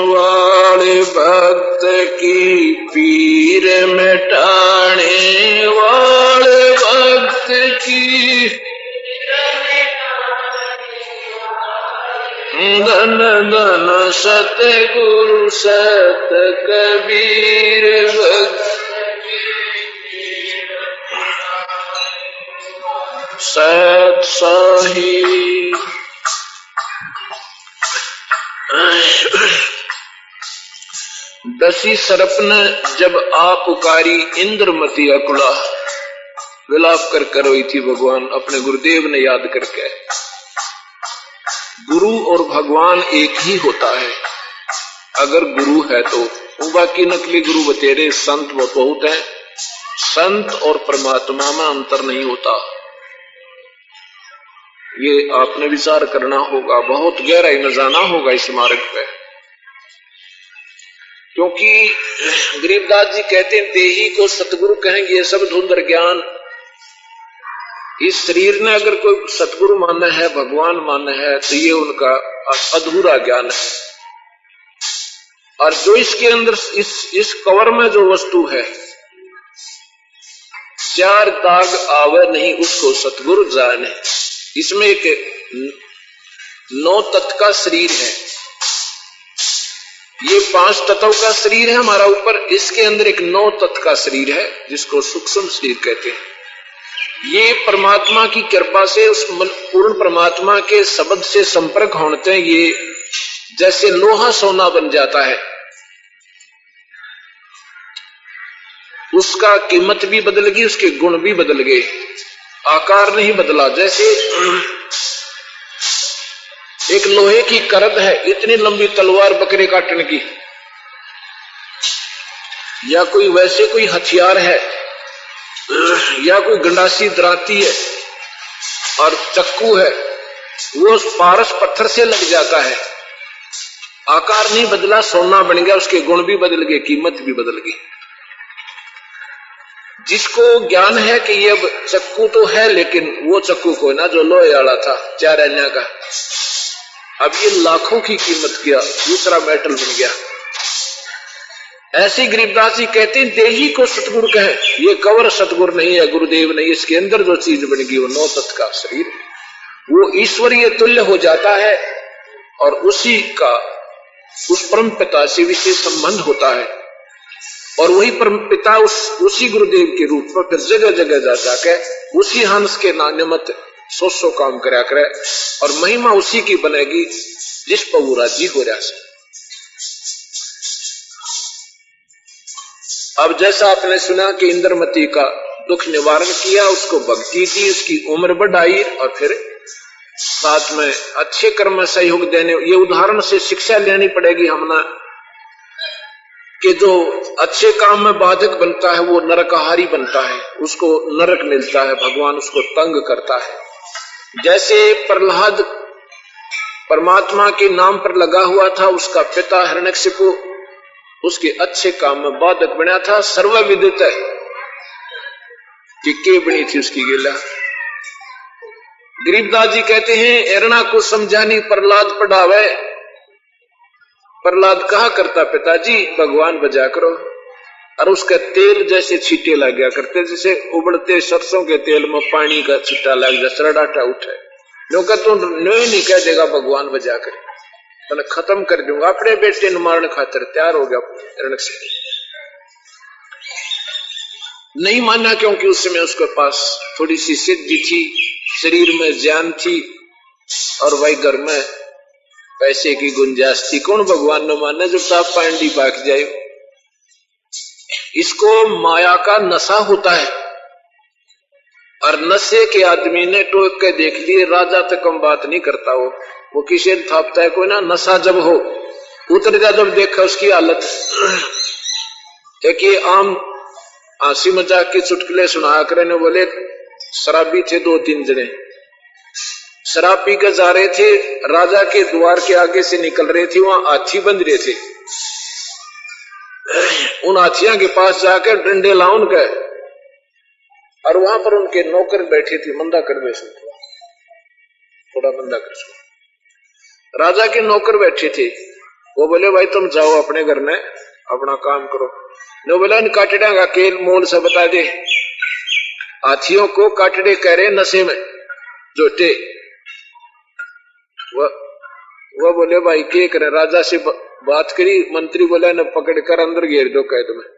वाले भक्त की पीर मिटाने वाले भक्त की धन धन सत गुरु सत कबीर भक्त सत साहिब दसी सरपन जब आ पुकारी इंद्रमती अकुला विलाप कर करोई थी भगवान अपने गुरुदेव ने याद करके। गुरु और भगवान एक ही होता है अगर गुरु है तो। बाकी नकली गुरु बतेरे संत बहुत हैं, संत और परमात्मा में अंतर नहीं होता। ये आपने विचार करना होगा, बहुत गहराई में जाना होगा इस मार्ग पे, क्योंकि गरीबदास जी कहते हैं देही को सतगुरु कहेंगे। ये सब धुंधर ज्ञान, इस शरीर ने अगर कोई सतगुरु माना है, भगवान माना है, तो ये उनका अधूरा ज्ञान है। और जो इसके अंदर इस कवर में जो वस्तु है, चार दाग आवे नहीं उसको सतगुरु जाने। इसमें एक 9 तत्व का शरीर है, ये 5 तत्व का शरीर है हमारा ऊपर, इसके अंदर एक 9 तत्व का शरीर है जिसको सूक्ष्म शरीर कहते हैं। ये परमात्मा की कृपा से उस पूर्ण परमात्मा के शब्द से संपर्क होने ये जैसे लोहा सोना बन जाता है। उसका कीमत भी बदल गई, उसके गुण भी बदल गए, आकार नहीं बदला। जैसे एक लोहे की करद है, इतनी लंबी तलवार बकरे काटने की, या कोई वैसे कोई हथियार है, या कोई गंडासी दराती है और चक्कू है, वो पारस पत्थर से लग जाता है, आकार नहीं बदला, सोना बन गया, उसके गुण भी बदल गए, कीमत भी बदल गई। जिसको ज्ञान है कि ये चक्कू तो है, लेकिन वो चक्कू को ना जो लोहे वाला था 4 आने का, अब ये लाखों की कीमत किया, दूसरा मेटल बन गया। ऐसी गरीबदास जी कहते हैं देही को सतगुरु कहे, ये कवर सतगुरु नहीं है, गुरुदेव नहीं, इसके अंदर जो चीज बन गई वो 9 तत्व का शरीर, वो ईश्वरीय तुल्य हो जाता है और उसी का उस परम पिता से विशेष संबंध होता है। और वही परम पिता उसी गुरुदेव के रूप में फिर जगह जगह जा जाके उसी हंस के निमित्त 100 काम करया करे और महिमा उसी की बनेगी जिस पर वो राजी हो रहा है। अब जैसा आपने सुना कि इंद्रमती का दुख निवारण किया, उसको भक्ति दी, उसकी उम्र बढ़ाई और फिर साथ में अच्छे कर्म में सहयोग देने, ये उदाहरण से शिक्षा लेनी पड़ेगी हमने कि जो अच्छे काम में बाधक बनता है वो नरकहारी बनता है, उसको नरक मिलता है, भगवान उसको तंग करता है। जैसे प्रहलाद परमात्मा के नाम पर लगा हुआ था, उसका पिता हिरण्यकशिपु उसके अच्छे काम में बाधक बना था। सर्वविदित है कि के बनी थी उसकी गिला। गरीबदास जी कहते हैं एरना को समझानी प्रहलाद पढ़ावे। प्रहलाद कहा करता पिताजी भगवान बजा करो, और उसका तेल जैसे छींटे लग गया करते, जैसे उबलते सरसों के तेल में पानी का छींटा लग जाए, सरडाटा उठे। लोग तो नहीं कह देगा भगवान बजा कर, तो खत्म कर दूंगा। अपने बेटे ने मारने खातिर तैयार हो गया। नहीं माना क्योंकि उस समय उसके पास थोड़ी सी सिद्धि थी, शरीर में जान थी, और वही घर में पैसे की गुंजाइश थी। कौन भगवान ने माना जब ताप पांडी पाक जाए। इसको माया का नशा होता है, और नशे के आदमी ने टोक के देख लिए राजा तक कम बात नहीं करता। वो किसी ने थापता है कोई ना, नशा जब हो उतर जा, जब देखा उसकी हालत। एक ये आम हंसी मजाक के चुटकुले सुना करने बोले, शराबी थे 2-3 जने, शराब पी कर जा रहे थे, राजा के द्वार के आगे से निकल रहे थे, वहां हाथी बंध रहे थे। उन हाथियों के पास जाकर डंडे लाउन गए, और वहां पर उनके नौकर बैठे थे। मंदा कर दे, थोड़ा मंदा कर। राजा के नौकर बैठे थे। वो बोले भाई तुम जाओ अपने घर में अपना काम करो। नो बोला इन काटड़े का केल मोल से बता दे। हाथियों को काटड़े कह रहे नशे में जोटे। वो बोले भाई क्या करे, राजा से बात करी। मंत्री बोला न पकड़ कर अंदर घेर दो कैद में।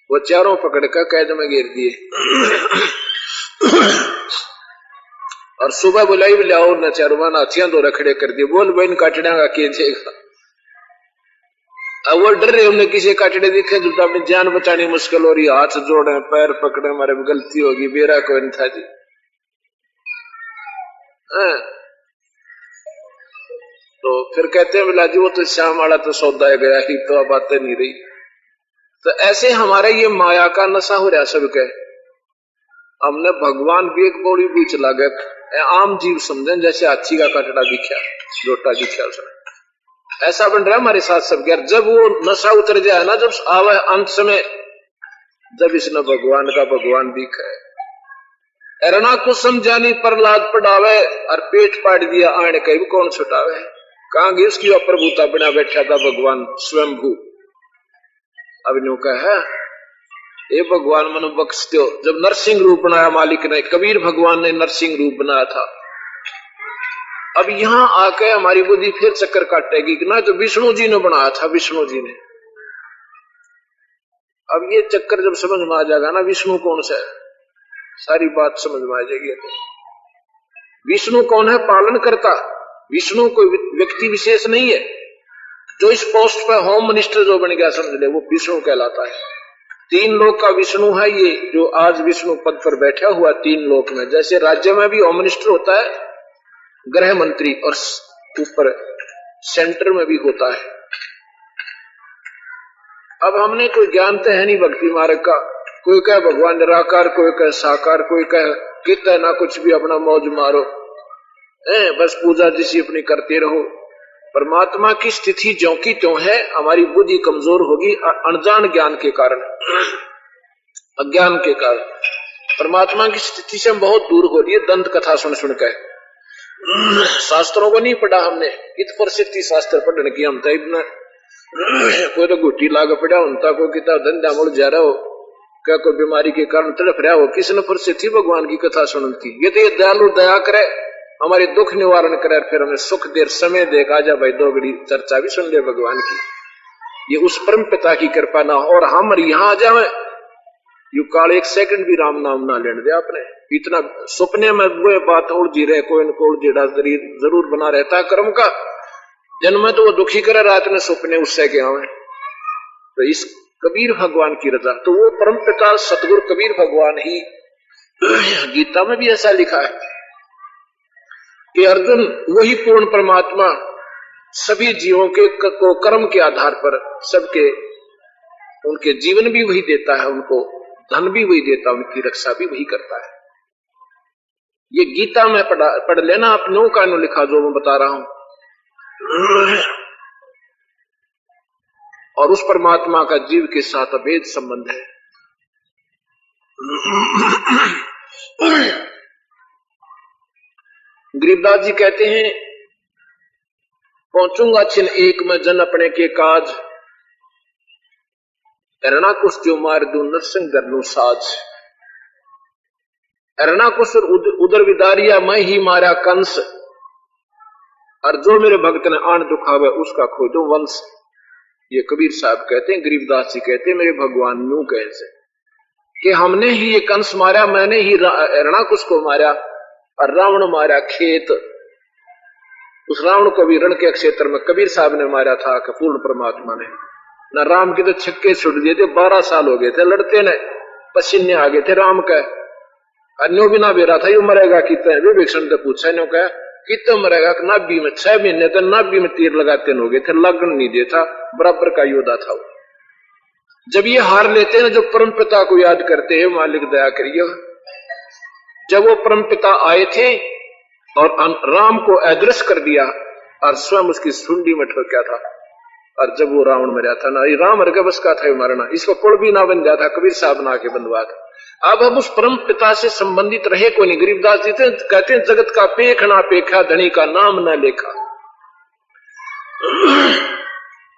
वो चारों पकड़ कर कैद में घेर दिए, और सुबह बुलाई भी लाओ न चारों हाथियां 2 रखड़े कर दिए। बोल बहन काटड़ा का के देगा। अब वो डर रहे, उन्हें किसी काटड़े दिखे जो अपनी जान बचानी मुश्किल हो रही, हाथ जोड़े पैर पकड़े, हमारे गलती होगी, बेरा कोई नहीं था जी। तो फिर कहते हैं बिला जी वो तो श्याम वाला तो सौदा है गया ही, तो अब बातें नहीं रही। तो ऐसे हमारे ये माया का नशा हो रहा सबके। हमने भगवान भी एक बड़ी बीच लागत आम जीव समझे, जैसे हाथी का काटड़ा दिखा, लोटा दिखा उसने, ऐसा बन रहा है हमारे साथ सब। जब वो नशा उतर जाए ना, जब आवे अंत समय, जब इसने भगवान का भगवान दिखा है। एरना को समझानी प्रहलाद पढ़ावे, और पेट पाट दिया आने कहीं कौन छुटावे। कहां गई उसकी अप्रभुता बना बैठा था भगवान स्वयंभू। अब न्यू कहा ये भगवान मनु बख्श दो। जब नरसिंह रूप बनाया मालिक ने, कबीर भगवान ने नरसिंह रूप बनाया था। अब यहां आके हमारी बुद्धि फिर चक्कर काटेगी कि ना तो विष्णु जी ने बनाया था, विष्णु जी ने। अब ये चक्कर जब समझ में आ जाएगा ना विष्णु कौन सा है, सारी बात समझ में आ जाएगी। विष्णु कौन है? पालन करता। विष्णु कोई व्यक्ति विशेष नहीं है। जो इस पोस्ट पर होम मिनिस्टर जो बन गया समझ ले, वो विष्णु कहलाता है। 3 लोक का विष्णु है ये, जो आज विष्णु पद पर बैठा हुआ 3 लोक में। जैसे राज्य में भी होम मिनिस्टर होता है, गृह मंत्री, और ऊपर सेंटर में भी होता है। अब हमने कोई ज्ञान तो है नहीं भक्ति मार्ग का। कोई कहे भगवान निराकार, कोई कहे साकार, कोई कहे कितना ना कुछ भी अपना मौज मारो, बस पूजा जिसी अपनी करते रहो। परमात्मा की स्थिति ज्यों की त्यों है। हमारी बुद्धि कमजोर होगी अनजान ज्ञान के कारण, अज्ञान के कारण। परमात्मा की स्थिति से हम बहुत दूर हो रही है दंत कथा सुन सुन के। शास्त्रों को नहीं पढ़ा हमने, इत प्रसिद्धि शास्त्र पढ़ने की हम इतना कोई तो घुट्टी लाग पड़ा उनता को कितना धंधा मुड़ जा रहा हो, क्या कोई बीमारी के कारण तड़फ रहा हो, किसने प्रसिद्धि भगवान की कथा सुनती। ये तो ये दयालु दया करे, हमारे दुख निवारण करे, फिर हमें सुख देर समय देगा। जा भाई 2 घड़ी चर्चा भी सुन ले भगवान की। ये उस परम पिता की कृपा ना हो और हम यहां आ जाए, यू काल 1 सेकंड भी राम नाम ना लेने दे आपने। इतना सपने में वो बात उलझी रहे, कोई न कोई जेड़ा जरूर बना रहता है कर्म का। जन्म में तो वो दुखी करे, रात में सपने उससे क्या है। तो इस कबीर भगवान की रजा, तो वो परम पिता सतगुरु कबीर भगवान ही, गीता में भी ऐसा लिखा है कि अर्जुन वही पूर्ण परमात्मा सभी जीवों के को कर्म के आधार पर सबके उनके जीवन भी वही देता है, उनको धन भी वही देता है, उनकी रक्षा भी वही करता है। ये गीता में पढ़ लेना, आप नो का नो लिखा जो मैं बता रहा हूं। और उस परमात्मा का जीव के साथ अभेद संबंध है। गरीबदास जी कहते हैं, पहुंचूंगा छिन एक में जन अपने के काज, अरणा कुछ जो मार दू नरसिंह दरनु साज। अरणा कुछ उदर विदारिया मैं ही मारा कंस, और जो मेरे भक्त ने आन दुखावे उसका खोजो वंश। ये कबीर साहब कहते हैं, गरीबदास जी कहते हैं, मेरे भगवान न्यू कैसे कि हमने ही ये कंस मारा, मैंने ही अरणा को मारा, और रावण मारा खेत। उस रावण को भी रण के क्षेत्र में कबीर साहब ने मारा था कि पूर्ण परमात्मा ने। न राम के तो छक्के छुट दिए थे, 12 साल हो गए थे लड़ते ने, पसीने आ गए थे राम का। अन्यों भी ना बेरा था, यू मरेगा कितने, विभीषण से पूछा इन्हों का कितने मरेगा, नाभि में 6 महीने तक नाभि में तीर लगाते हो गए थे, लगन नहीं देता, बराबर का योद्धा था वो। जब ये हार लेते हैं, जब परम पिता को याद करते हैं, मालिक दया करिए। जब वो परम पिता आए थे और राम को अदृश्य कर दिया और स्वयं उसकी सुंडी में ठोका था, और जब वो रावण मरा था ना, ये राम मर बस का था मरना, इसको पुल भी ना बन जाता, कबीर साहब ना के बंधवा था। अब हम उस परम पिता से संबंधित रहे को नहीं। गरीबदास जी कहते हैं, जगत का पेख ना पेखा, धनी का नाम ना लेखा।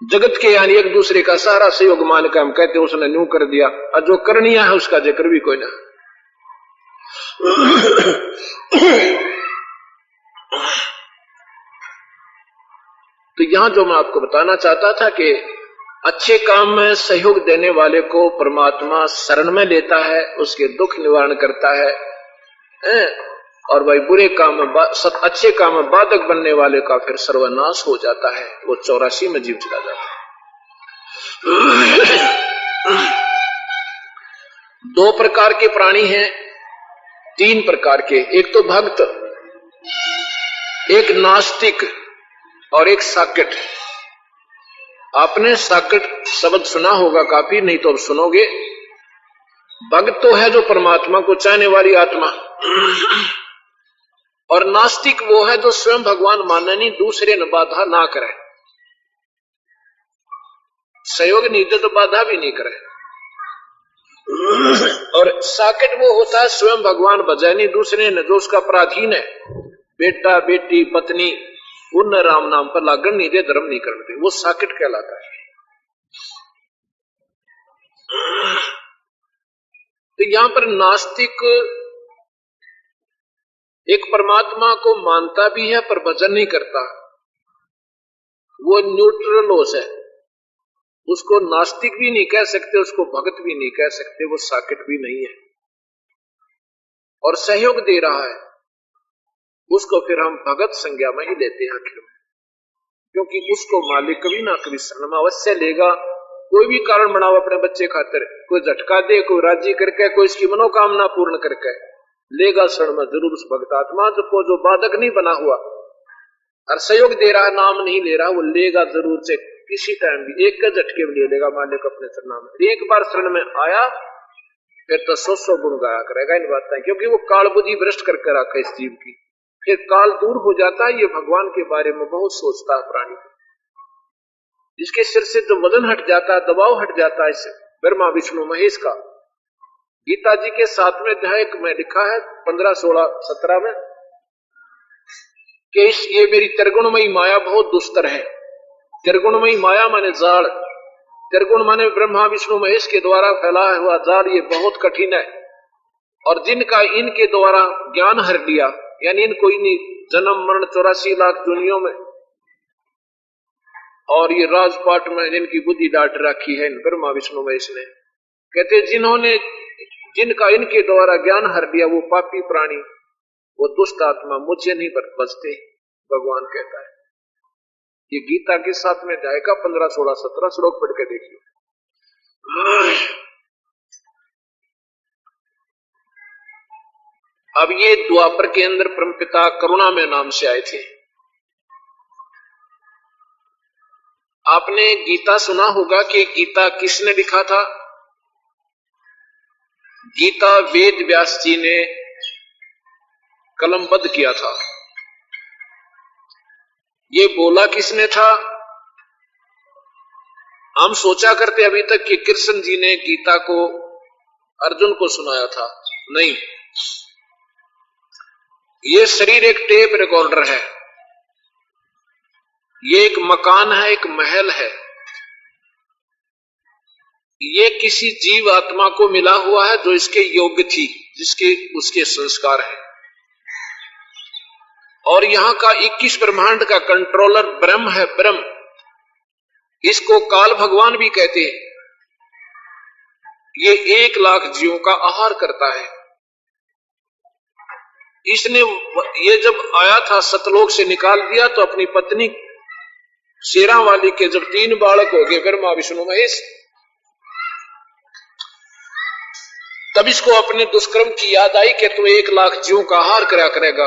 जगत के यानी एक दूसरे का सारा सहयोग मान के हम कहते हैं उसने न्यू कर दिया, और जो करनिया है उसका जिक्र भी कोई ना। तो यहां जो मैं आपको बताना चाहता था कि अच्छे काम में सहयोग देने वाले को परमात्मा शरण में लेता है, उसके दुख निवारण करता है, और भाई बुरे काम में अच्छे काम में बाधक बनने वाले का फिर सर्वनाश हो जाता है, वो 84 में जीव चला जाता है। 2 प्रकार के प्राणी हैं, 3 प्रकार के, एक तो भक्त, एक नास्तिक और एक साकेट। आपने साकेट शब्द सुना होगा काफी, नहीं तो अब सुनोगे। भक्त तो है जो परमात्मा को चाहने वाली आत्मा, और नास्तिक वो है जो स्वयं भगवान माने नहीं, दूसरे ने बाधा ना करे, सहयोग नहीं दे तो बाधा भी नहीं करे। और साकेट वो होता है स्वयं भगवान बजाय नहीं, दूसरे ने जो उसका पराधीन है, बेटा बेटी पत्नी, उन राम नाम पर लागण नहीं दे, धर्म नहीं करते, वो साकेट कहलाता है। तो यहां पर नास्तिक एक परमात्मा को मानता भी है पर भजन नहीं करता, वो न्यूट्रल होश है, उसको नास्तिक भी नहीं कह सकते, उसको भगत भी नहीं कह सकते, वो साकेट भी नहीं है। और सहयोग दे रहा है उसको फिर हम भगत संज्ञा में ही लेते हैं आखिर में, क्योंकि उसको मालिक कभी ना कभी शरण में अवश्य लेगा। कोई भी कारण बनाओ अपने बच्चे खातिर, कोई झटका दे, कोई राजी करके, कोई इसकी मनोकामना पूर्ण करके लेगा शरण में जरूर उस भक्त आत्मा को जो बाधक नहीं बना हुआ और सहयोग दे रहा, नाम नहीं ले रहा, वो लेगा जरूर से, किसी टाइम भी एक झटके में ले लेगा मालिक अपने शरण में। एक बार शरण में आया फिर तो 100 गुण गाया करेगा इन बातें, क्योंकि वो काल बुद्धि भ्रष्ट करके रखा इस जीव की, फिर काल दूर हो जाता है। ये भगवान के बारे में बहुत सोचता है प्राणी, जिसके सिर से जो वजन हट जाता है, दबाव हट जाता है, इस ब्रह्मा विष्णु महेश का। गीता जी के 7वें अध्याय में लिखा है 15, 16, 17 में कि ये मेरी त्रिगुणमयी माया बहुत दुस्तर है। त्रिगुणमयी माया माने जाल, त्रिगुण माने ब्रह्मा विष्णु महेश के द्वारा फैलाया हुआ जाल, ये बहुत कठिन है। और जिनका इनके द्वारा ज्ञान हर लिया, यानी इनको इन्हीं जन्म मरण 84 लाख दुनियों में और ये राजपाट में जिनकी बुद्धि डाट रखी है ब्रह्मा विष्णु महेश ने, कहते जिन्होंने जिनका इनके द्वारा ज्ञान हर लिया वो पापी प्राणी, वो दुष्ट आत्मा मुझे नहीं बचते, भगवान कहता है। ये गीता के 7वें अध्याय का 15, 16, 17 श्लोक पढ़ के देखिए। अब ये द्वापर के अंदर परमपिता करुणा में नाम से आए थे, आपने गीता सुना होगा कि गीता किसने लिखा था? गीता वेद व्यास जी ने कलमबद्ध किया था। ये बोला किसने था? हम सोचा करते अभी तक कि कृष्ण जी ने गीता को अर्जुन को सुनाया था। नहीं, ये शरीर एक टेप रिकॉर्डर है, ये एक मकान है, एक महल है। ये किसी जीव आत्मा को मिला हुआ है जो इसके योग्य थी, जिसके उसके संस्कार है। और यहां का 21 ब्रह्मांड का कंट्रोलर ब्रह्म है। ब्रह्म, इसको काल भगवान भी कहते हैं। ये 1 लाख जीवों का आहार करता है। इसने ये जब आया था सतलोक से निकाल दिया तो अपनी पत्नी शेरा वाली के जब 3 बालक हो गए, ब्रह्मा विष्णु महेश, तब इसको अपने दुष्कर्म की याद आई कि तू 1 लाख जीवों का आहार करा करेगा।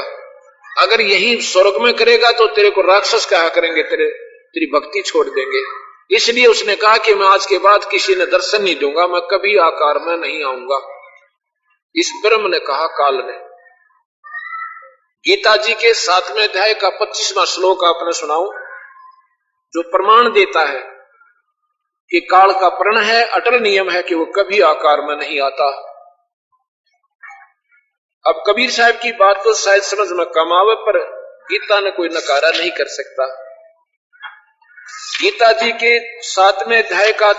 अगर यही स्वर्ग में करेगा तो तेरे को राक्षस कहा करेंगे, तेरी भक्ति छोड़ देंगे। इसलिए उसने कहा कि मैं आज के बाद किसी ने दर्शन नहीं दूंगा, मैं कभी आकार में नहीं आऊंगा। इस ब्रह्म ने कहा काल ने। गीता जी के 7वें अध्याय का 25वां श्लोक आपने सुनाऊं, जो प्रमाण देता है कि काल का प्रण है, अटल नियम है कि वो कभी आकार में नहीं आता। अब कबीर साहब की बात तो शायद समझ में कम आवे, पर गीता ने कोई नकारा नहीं कर सकता। गीता जी के 7वें अध्याय का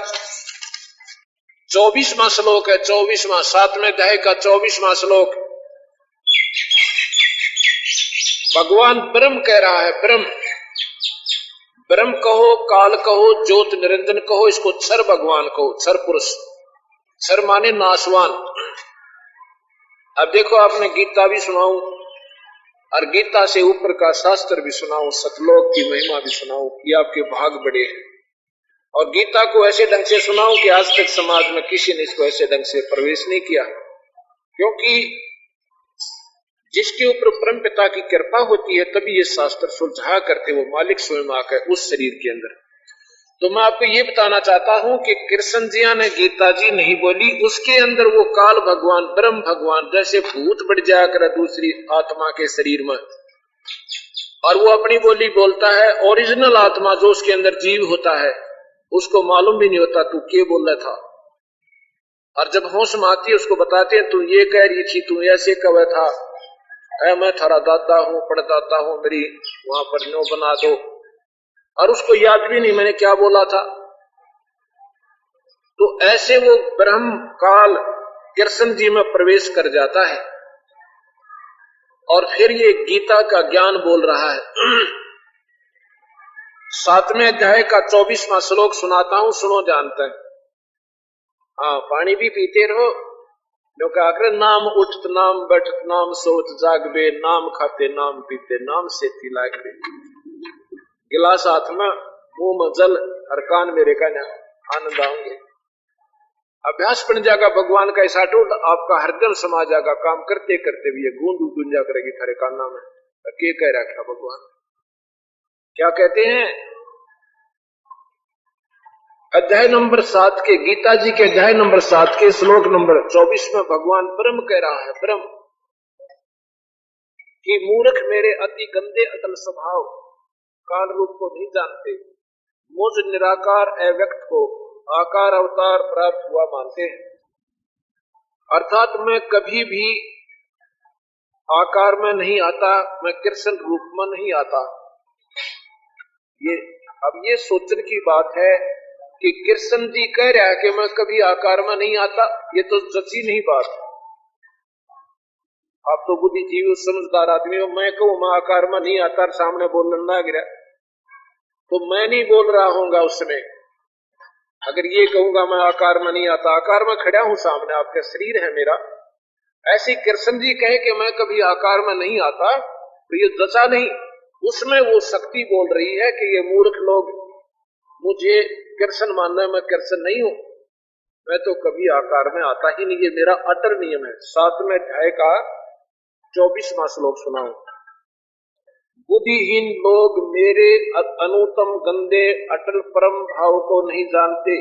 24वां श्लोक है। 24वां 7वें अध्याय का 24वां श्लोक भगवान ब्रह्म कह रहा है। ब्रह्म, ब्रह्म कहो, काल कहो, ज्योत निरंजन कहो, इसको क्षर भगवान कहो, क्षर पुरुष। क्षर माने नाशवान। अब देखो, आपने गीता भी सुनाऊं और गीता से ऊपर का शास्त्र भी सुनाऊं, सतलोक की महिमा भी सुनाऊं, कि आपके भाग बड़े हैं। और गीता को ऐसे ढंग से सुनाऊं कि आज तक समाज में किसी ने इसको ऐसे ढंग से प्रवेश नहीं किया। क्योंकि जिसके ऊपर परम पिता की कृपा होती है तभी ये शास्त्र सुलझा करते वो मालिक स्वयं आकर उस शरीर के अंदर। तो मैं आपको ये बताना चाहता हूं कि कृष्ण जिया ने गीता जी नहीं बोली, उसके अंदर वो काल भगवान, ब्रह्म भगवान जैसे भूत बढ़ जाया करे दूसरी आत्मा के शरीर में, और वो अपनी बोली बोलता है। ओरिजिनल आत्मा जो उसके अंदर जीव होता है उसको मालूम भी नहीं होता तू क्या बोल रहा था। और जब होश में आती है उसको बताते हैं तू ये कह रही थी, तू ऐसे कह था, मैं थारा दादा हूं, पड़दाता हूं, मेरी वहां पर नो बना दो। और उसको याद भी नहीं मैंने क्या बोला था। तो ऐसे वो ब्रह्म काल कृष्ण जी में प्रवेश कर जाता है और फिर ये गीता का ज्ञान बोल रहा है। 7वें अध्याय का 24वां श्लोक सुनाता हूं, सुनो, जानते हैं। हाँ, पानी भी पीते रहो। लोग आकर नाम उठत नाम बैठत नाम सोत जागबे, नाम खाते नाम पीते नाम से तिलागबे। गिलास हाथ में, मुंह में जल, हर कान मेरे का आनंद आएंगे। अभ्यास बन जाएगा भगवान का ऐसा टूट, आपका हरदम समा जाएगा। काम करते करते भी ये गूंज गुंजा करेगी थारे काना में। के कह रखा भगवान, क्या कहते हैं? अध्याय नंबर 7 के, गीता जी के अध्याय नंबर 7 के श्लोक नंबर 24 में भगवान ब्रह्म कह रहा है। ब्रह्म कि मूर्ख मेरे अति गंदे अटल स्वभाव काल रूप को नहीं जानते, मुझ निराकार अव्यक्त को आकार अवतार प्राप्त हुआ मानते हैं। अर्थात मैं कभी भी आकार में नहीं आता, मैं कृष्ण रूप में नहीं आता। ये अब ये सोचने की बात है कि कृष्ण जी कह रहा है कि मैं कभी आकार में नहीं आता, ये तो सच्ची नहीं बात। आप तो बुद्धिजीवी समझदार आदमी हो, मैं कहूं मैं आकार में नहीं आता, सामने बोलने लग गया तो मैं नहीं बोल रहा हूंगा उसमें। अगर ये कहूंगा मैं आकार में नहीं आता, आकार में खड़ा हूं सामने, आपका शरीर है मेरा। ऐसी कृष्ण जी कहे कि मैं कभी आकार में नहीं आता, तो ये दशा नहीं। उसमें वो शक्ति बोल रही है कि ये मूर्ख लोग मुझे कृष्ण मानना, मैं कृष्ण नहीं हूं, मैं तो कभी आकार में आता ही नहीं। ये मेरा अटल नियम है। 7वें अध्याय का 24वां श्लोक सुनाऊं। बुद्धिहीन लोग मेरे अनुतम गंदे अटल परम भाव को नहीं जानते।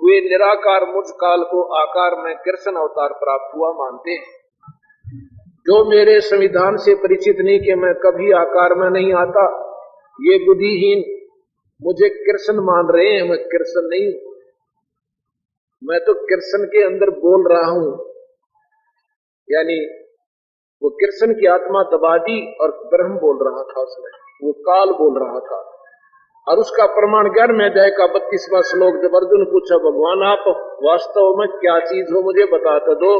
वे निराकार मुझ काल को आकार में कृष्ण अवतार प्राप्त हुआ मानते। जो मेरे संविधान से परिचित नहीं कि मैं कभी आकार में नहीं आता, ये बुद्धिहीन मुझे कृष्ण मान रहे हैं। मैं कृष्ण नहीं हूं, मैं तो कृष्ण के अंदर बोल रहा हूं। यानी वो कृष्ण की आत्मा दबा दी और ब्रह्म बोल रहा था, उसमें वो काल बोल रहा था। और उसका प्रमाण 11वें अध्याय का 32वां श्लोक, जब अर्जुन पूछा भगवान आप वास्तव में क्या चीज हो मुझे बताते दो,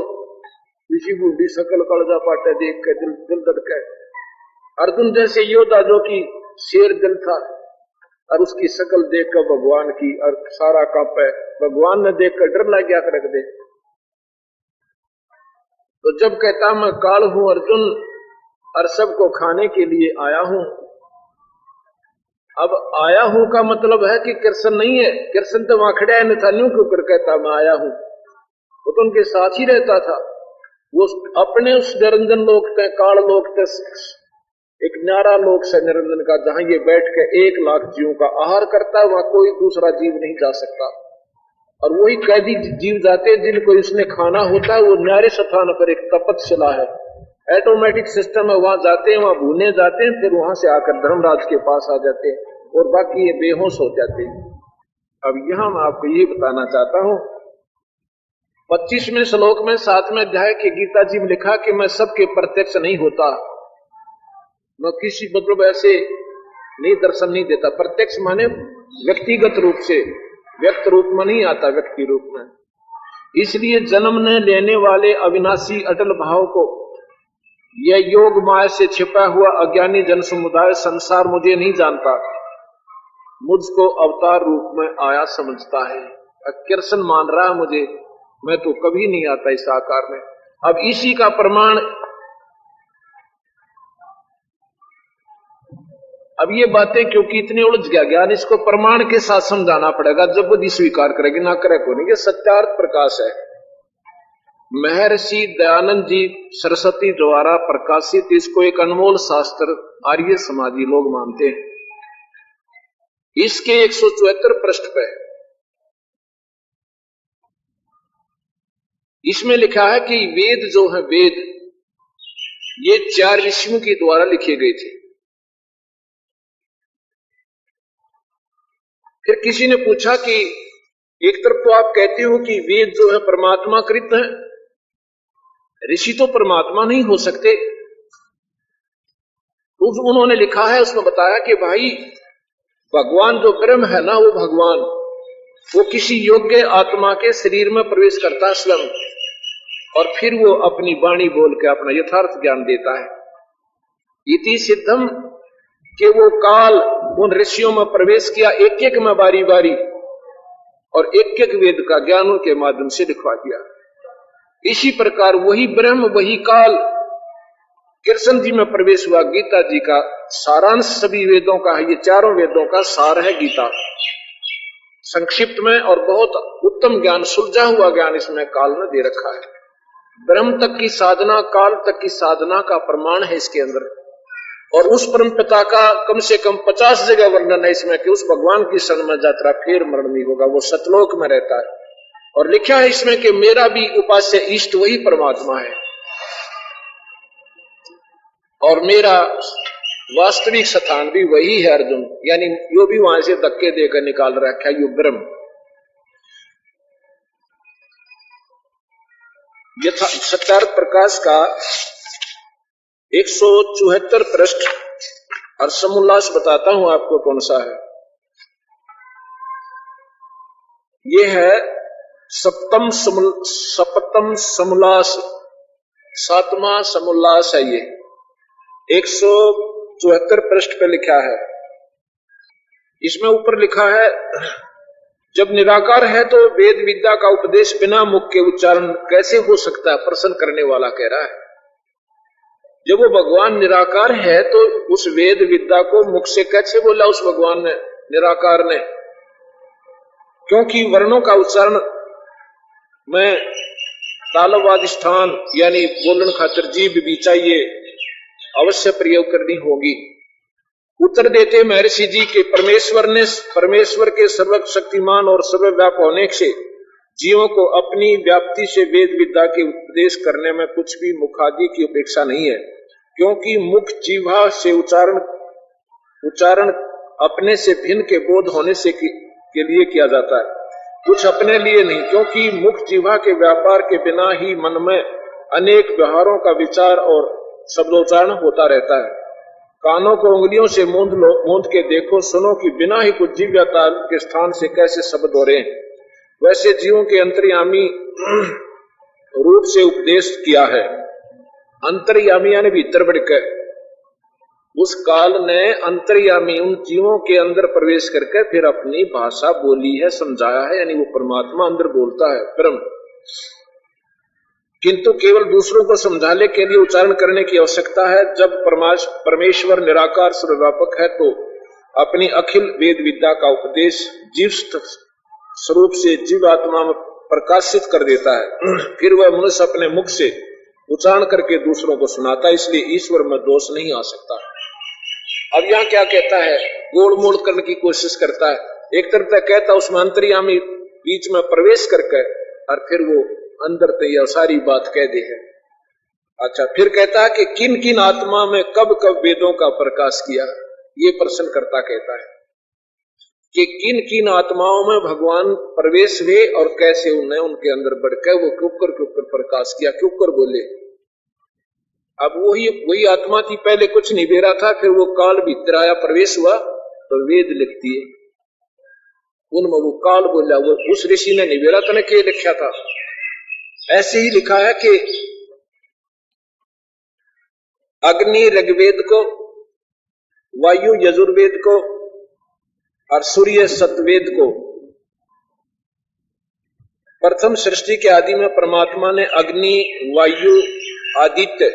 किसी बूढ़ी शकल कलजा पाटे देख के दिल धड़के। अर्जुन जैसे योद्धा जो कि शेर दिल था और उसकी शकल देखकर भगवान की और सारा कांपे, भगवान ने देखकर डर लग गया रख दे। तो जब कहता मैं काल हूं अर्जुन और सबको खाने के लिए आया हूं, अब आया हूं का मतलब है कि कृष्ण नहीं है। कृष्ण तो वहां खड़ा है, नथानियों के ऊपर कहता मैं आया हूं, वो तो उनके साथ ही रहता था। वो अपने उस निरंजन लोक पे, काल लोक पे, एक न्यारा लोक से निरंजन का, जहां ये बैठ के 1 लाख जीवों का आहार करता है, वहां कोई दूसरा जीव नहीं जा सकता। और वही कैदी जीव जाते हैं जिनको इसने खाना होता है, वो न्यारे स्थान पर एक तपस्या है, ऑटोमेटिक सिस्टम है, वहां जाते हैं, वहां भूने जाते हैं, फिर वहां से आकर धर्मराज के पास आ जाते हैं और बाकी ये बेहोश हो जाते हैं। अब यहां मैं आपको ये बताना चाहता हूं, 25वें श्लोक में 7वें अध्याय के गीता जी में लिखा कि मैं सबके प्रत्यक्ष नहीं होता, मैं किसी मतलब ऐसे नहीं दर्शन नहीं देता। प्रत्यक्ष माने व्यक्तिगत रूप से, व्यक्त रूप में नहीं आता, व्यक्ति रूप में। इसलिए जन्म ने लेने वाले अविनाशी अटल भाव को यह योग माया से छिपा हुआ अज्ञानी जन समुदाय संसार मुझे नहीं जानता, मुझको अवतार रूप में आया समझता है, कृष्ण मान रहा है मुझे, मैं तो कभी नहीं आता इस आकार में। अब इसी का प्रमाण, अब ये बातें क्योंकि इतनी उलझ गया ज्ञान, इसको प्रमाण के साथ समझाना पड़ेगा, जब बुद्धि स्वीकार करेगी, ना करे को नहीं। ये सत्यार्थ प्रकाश है, महर्षि दयानंद जी सरस्वती द्वारा प्रकाशित, इसको एक अनमोल शास्त्र आर्य समाजी लोग मानते हैं। इसके 174 पृष्ठ पे इसमें लिखा है कि वेद जो है, वेद ये 4 ऋषियों के द्वारा लिखे गए थे। फिर किसी ने पूछा कि एक तरफ तो आप कहते हो कि वेद जो है परमात्मा कृत है, ऋषि तो परमात्मा नहीं हो सकते। तो उन्होंने लिखा है, उसमें बताया कि भाई भगवान जो ब्रह्म है ना, वो भगवान वो किसी योग्य आत्मा के शरीर में प्रवेश करता है स्वयं, और फिर वो अपनी वाणी बोल के अपना यथार्थ ज्ञान देता है। इति सिद्धम कि वो काल उन ऋषियों में प्रवेश किया, एक एक में बारी बारी, और एक एक वेद का ज्ञान उनके माध्यम से लिखवा दिया। इसी प्रकार वही ब्रह्म वही काल कृष्ण जी में प्रवेश हुआ। गीता जी का सारांश सभी वेदों का है, ये 4 वेदों का सार है गीता, संक्षिप्त में, और बहुत उत्तम ज्ञान, सुलझा हुआ ज्ञान इसमें काल ने दे रखा है। ब्रह्म तक की साधना, काल तक की साधना का प्रमाण है इसके अंदर। और उस परम पिता का कम से कम 50 जगह वर्णन है इसमें कि उस भगवान की शरण में यात्रा फिर मरण नहीं होगा, वो सतलोक में रहता है। और लिखा है इसमें कि मेरा भी उपास्य इष्ट वही परमात्मा है, और मेरा वास्तविक स्थान भी वही है अर्जुन, यानी यो भी वहां से धक्के देकर निकाल रखा है, यो ब्रह्म। यथा सत्यार्थ प्रकाश का 174 पृष्ठ और समोल्लास बताता हूं आपको कौन सा है। ये है सप्तम समोल्लास, 7वां समोल्लास है ये, 174 पृष्ठ पे लिखा है। इसमें ऊपर लिखा है, जब निराकार है तो वेद विद्या का उपदेश बिना मुख के उच्चारण कैसे हो सकता है, प्रश्न करने वाला कह रहा है। जब वो भगवान निराकार है तो उस वेद विद्या को मुख से कैसे बोला उस भगवान ने, निराकार ने? क्योंकि वर्णों का उच्चारण में तालवादिष्ठान यानी बोलन खातिर जीभ भी चाहिए, अवश्य प्रयोग करनी होगी। उत्तर देते महर्षि जी के परमेश्वर के सर्वशक्तिमान और सर्वव्यापक होने से जीवों को अपनी व्याप्ति से वेद विद्या के उपदेश करने में कुछ भी मुखादि की अपेक्षा नहीं है, क्योंकि मुख जीवा से उच्चारण अपने से भिन्न के बोध होने से के लिए किया जाता है, कुछ अपने लिए नहीं, क्योंकि मुख जीवा के व्यापार के बिना ही मन में अनेक व्यवहारों का विचार और शब्दोच्चारण होता रहता है। कानों को उंगलियों से मूंद के देखो, सुनो कि बिना ही कुछ जीव्यता के स्थान से कैसे शब्द हो रहे हैं। वैसे जीवों के अंतर्यामी रूप से उपदेश किया है। अंतर्यामी यानी भीतर बढ़कर, उस काल ने अंतर्यामी उन जीवों के अंदर प्रवेश करके फिर अपनी भाषा बोली है, समझाया है, यानी वो परमात्मा अंदर बोलता है ब्रह्म, किंतु केवल दूसरों को समझाने के लिए उच्चारण करने की आवश्यकता है। जब परमेश्वर निराकार सर्वव्यापक है तो अपनी अखिल वेद विद्या का उपदेश जीव स्वरूप से जीव आत्मा में प्रकाशित कर देता है, फिर वह मनुष्य अपने मुख से उच्चारण करके दूसरों को सुनाता है, इसलिए ईश्वर में दोष नहीं आ सकता। अब यहाँ क्या कहता है, गोड़ मोड़ करने की कोशिश करता है। एक तरफ तक कहता उसमें अंतर्यामी बीच में प्रवेश करके और फिर वो अंदर तो यह सारी बात कह दे है। अच्छा, फिर कहता है कि किन किन आत्मा में कब कब वेदों का प्रकाश किया, ये प्रश्न करता कहता है कि किन किन आत्माओं में भगवान प्रवेश हुए और कैसे उन्हें उनके अंदर बढ़कर वो क्यों कर प्रकाश किया, क्यों कर बोले। अब वही आत्मा थी, पहले कुछ नहीं दे रहा था, फिर वो काल भीतर आया, प्रवेश हुआ तो वेद लिखती है, उनमें वो काल बोला, वो उस ऋषि ने निवेरा तने के लिखा था। ऐसे ही लिखा है कि अग्नि ऋग्वेद को, वायु यजुर्वेद को और सूर्य सतवेद को। प्रथम सृष्टि के आदि में परमात्मा ने अग्नि, वायु, आदित्य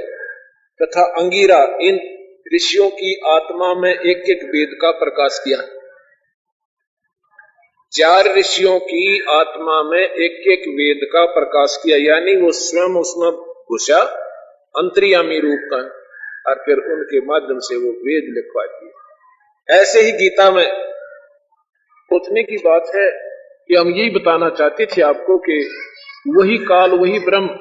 तथा अंगिरा इन ऋषियों की आत्मा में एक एक वेद का प्रकाश किया। 4 ऋषियों की आत्मा में एक एक वेद का प्रकाश किया, यानी वो स्वयं उसमें घुसा अंतर्यामी रूप का, और फिर उनके माध्यम से वो वेद लिखवा दिए। ऐसे ही गीता में पूछने की बात है कि हम यही बताना चाहते थे आपको कि वही काल, वही ब्रह्म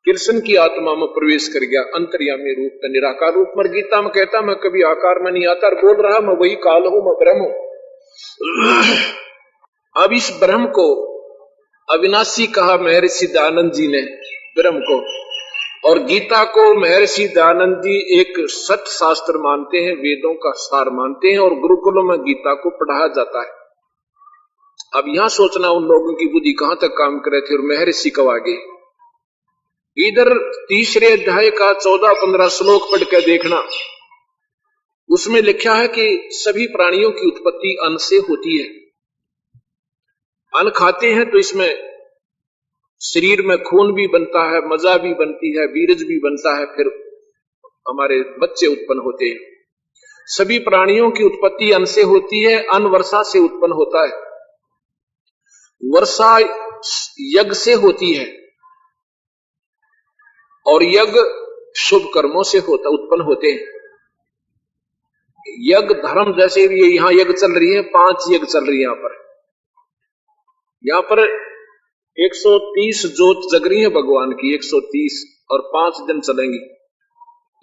कृष्ण की आत्मा में प्रवेश कर गया, अंतर्यामी रूप का, निराकार रूप में। गीता में कहता मैं कभी आकार में नहीं आता, और बोल रहा मैं वही काल हूं, मैं ब्रह्म हूं। अब इस ब्रह्म को अविनाशी कहा महर्षि दयानंद जी ने ब्रह्म को, और गीता को महर्षि दयानंद जी एक सत शास्त्र मानते हैं, वेदों का सार मानते हैं, और गुरुकुलों में गीता को पढ़ाया जाता है। अब यहां सोचना उन लोगों की बुद्धि कहां तक काम करे थे और महर्षि कब आगे। इधर तीसरे अध्याय का 14-15 श्लोक पढ़ कर देखना, उसमें लिखा है कि सभी प्राणियों की उत्पत्ति अन्न से होती है। अन्न खाते हैं तो इसमें शरीर में खून भी बनता है, मजा भी बनती है, बीरज भी बनता है, फिर हमारे बच्चे उत्पन्न होते हैं। सभी प्राणियों की उत्पत्ति अन्न से होती है। अन्न वर्षा से उत्पन्न होता है, वर्षा यज्ञ से होती है, और यज्ञ शुभ कर्मों से उत्पन्न होते हैं। यज्ञ धर्म, जैसे भी यहां यज्ञ चल रही है, 5 यज्ञ चल रही है यहाँ पर 130 जोत जग रही है भगवान की, 130, और 5 दिन चलेंगी।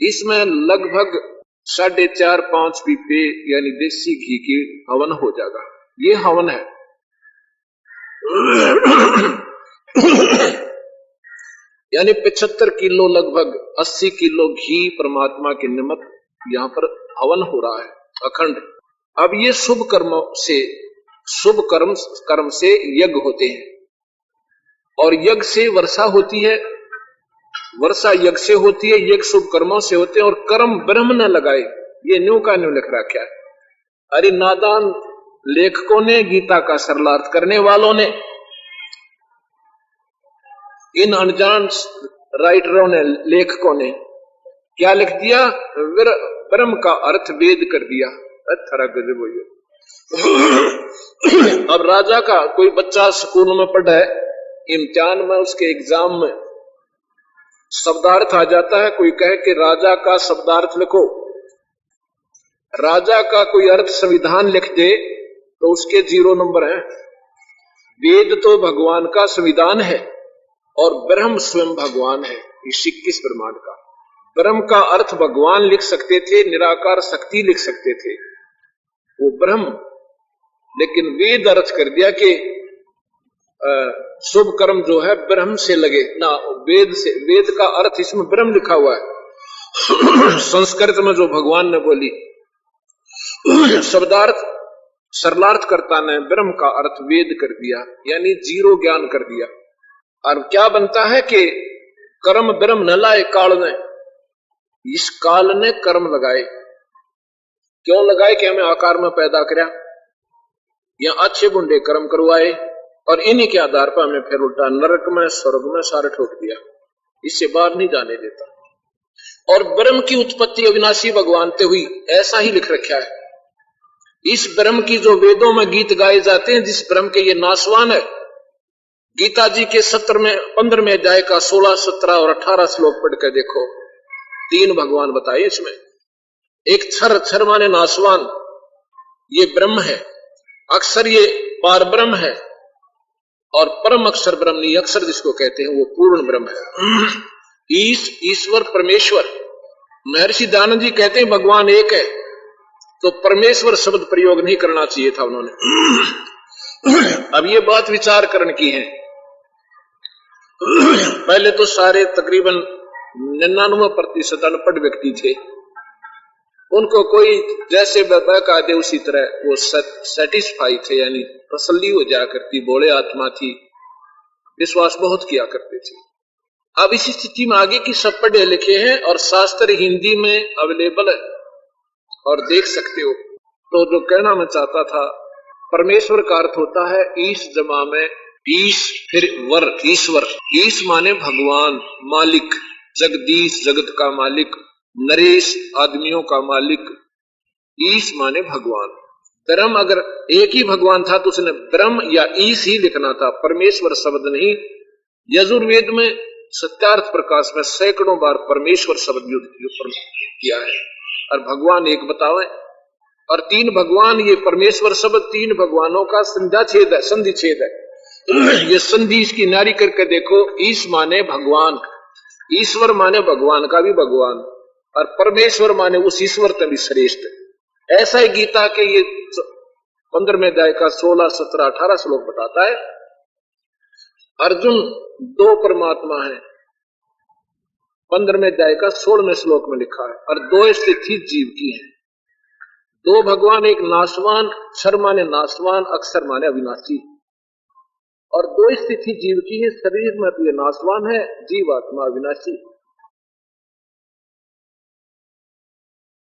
इसमें लगभग 4.5-5 पीपे यानी देसी घी की हवन हो जाएगा। ये हवन है। यानी 75 किलो, लगभग 80 किलो घी परमात्मा के निमित्त यहाँ पर हवन हो रहा है अखंड। अब ये शुभ कर्म से यज्ञ होते हैं, और यज्ञ से वर्षा होती है, वर्षा यज्ञ से होती है, यज्ञ शुभ कर्मों से होते हैं, और कर्म ब्रह्म न लगाए, ये न्यू का न्यू लिख रखा है। अरे नादान लेखकों ने, गीता का सरलार्थ करने वालों ने, इन अनजान राइटरों ने, लेखकों ने क्या लिख दिया, ब्रह्म का अर्थ वेद कर दिया। अच्छा गजब हो। अब राजा का कोई बच्चा स्कूल में पढ़ा है, इम्तिहान में, उसके एग्जाम में शब्दार्थ आ जाता है, कोई कहे कि राजा का शब्दार्थ लिखो, राजा का कोई अर्थ संविधान लिख दे तो उसके 0 नंबर है। वेद तो भगवान का संविधान है और ब्रह्म स्वयं भगवान है। इस 21 ब्रह्मांड का ब्रह्म का अर्थ भगवान लिख सकते थे, निराकार शक्ति लिख सकते थे, वो ब्रह्म। लेकिन वेद अर्थ कर दिया कि शुभ कर्म जो है ब्रह्म से लगे ना, वेद से। वेद का अर्थ इसमें ब्रह्म लिखा हुआ है। संस्कृत में जो भगवान ने बोली शब्दार्थ सरलार्थकर्ता ने ब्रह्म का अर्थ वेद कर दिया, यानी 0 ज्ञान कर दिया। और क्या बनता है कि कर्म ब्रह्म न लाए काल ने, इस काल ने कर्म लगाए। क्यों लगाए? कि हमें आकार में पैदा कराया या अच्छे बुंडे कर्म करवाए और इन्हीं के आधार पर हमें फिर उल्टा नरक में स्वर्ग में सारे ठोक दिया, इससे बाहर नहीं जाने देता। और ब्रह्म की उत्पत्ति अविनाशी भगवान ते हुई, ऐसा ही लिख रखा है। इस ब्रह्म की जो वेदों में गीत गाए जाते हैं, जिस ब्रह्म के ये नासवान है, गीता जी के 15वें अध्याय का 16, 17 और 18 श्लोक पढ़ कर देखो। 3 भगवान बताए इसमें। एक क्षर माने नासवान, ये ब्रह्म है। अक्षर ये पार ब्रह्म है और परम अक्षर ब्रह्म नहीं, अक्षर जिसको कहते हैं वो पूर्ण ब्रह्म है। ईश्वर परमेश्वर। महर्षि दयानंद जी कहते हैं भगवान एक है, तो परमेश्वर शब्द प्रयोग नहीं करना चाहिए था उन्होंने। अब ये बात विचार करने की है। पहले तो सारे तकरीबन 99% अनपढ़ व्यक्ति थे, उनको कोई जैसे बहका दे उसी तरह वो सेटिस्फाई थे, यानी तसल्ली हो जाया करती, बोले आत्मा थी, विश्वास बहुत किया करते थे। अब इसी स्थिति में आगे की सब पढ़े लिखे हैं और शास्त्र हिंदी में अवेलेबल है और देख सकते हो। तो जो कहना मैं चाहता था, परमेश्वर का अर्थ होता है ईश जमा में ईश फिर वर, ईश्वर। ईश माने भगवान, मालिक, जगदीश जगत का मालिक, नरेश आदमियों का मालिक। ईश माने भगवान। ब्रह्म अगर एक ही भगवान था तो उसने ब्रह्म या ईश ही लिखना था, परमेश्वर शब्द नहीं। यजुर्वेद में सत्यार्थ प्रकाश में सैकड़ों बार परमेश्वर शब्द युक्त किया है और भगवान एक बतावे। और 3 भगवान, ये परमेश्वर शब्द 3 भगवानों का संध्या छेद है, संधि छेद है। ये संधि इसकी नारी करके देखो। ईश माने भगवान, ईश्वर माने भगवान का भी भगवान, और परमेश्वर माने उस ईश्वर से भी श्रेष्ठ। ऐसा ही गीता के ये 15वें अध्याय का 16, 17, 18 श्लोक बताता है। अर्जुन 2 परमात्मा है, 15वें अध्याय का 16वें श्लोक में लिखा है, और 2 स्थिति जीव की है। 2 भगवान, एक नाशवान, क्षर माने नाशवान, अक्षर माने अविनाशी, और 2 स्थिति जीव की है। शरीर में तो ये नाशवान है, जीव आत्मा अविनाशी।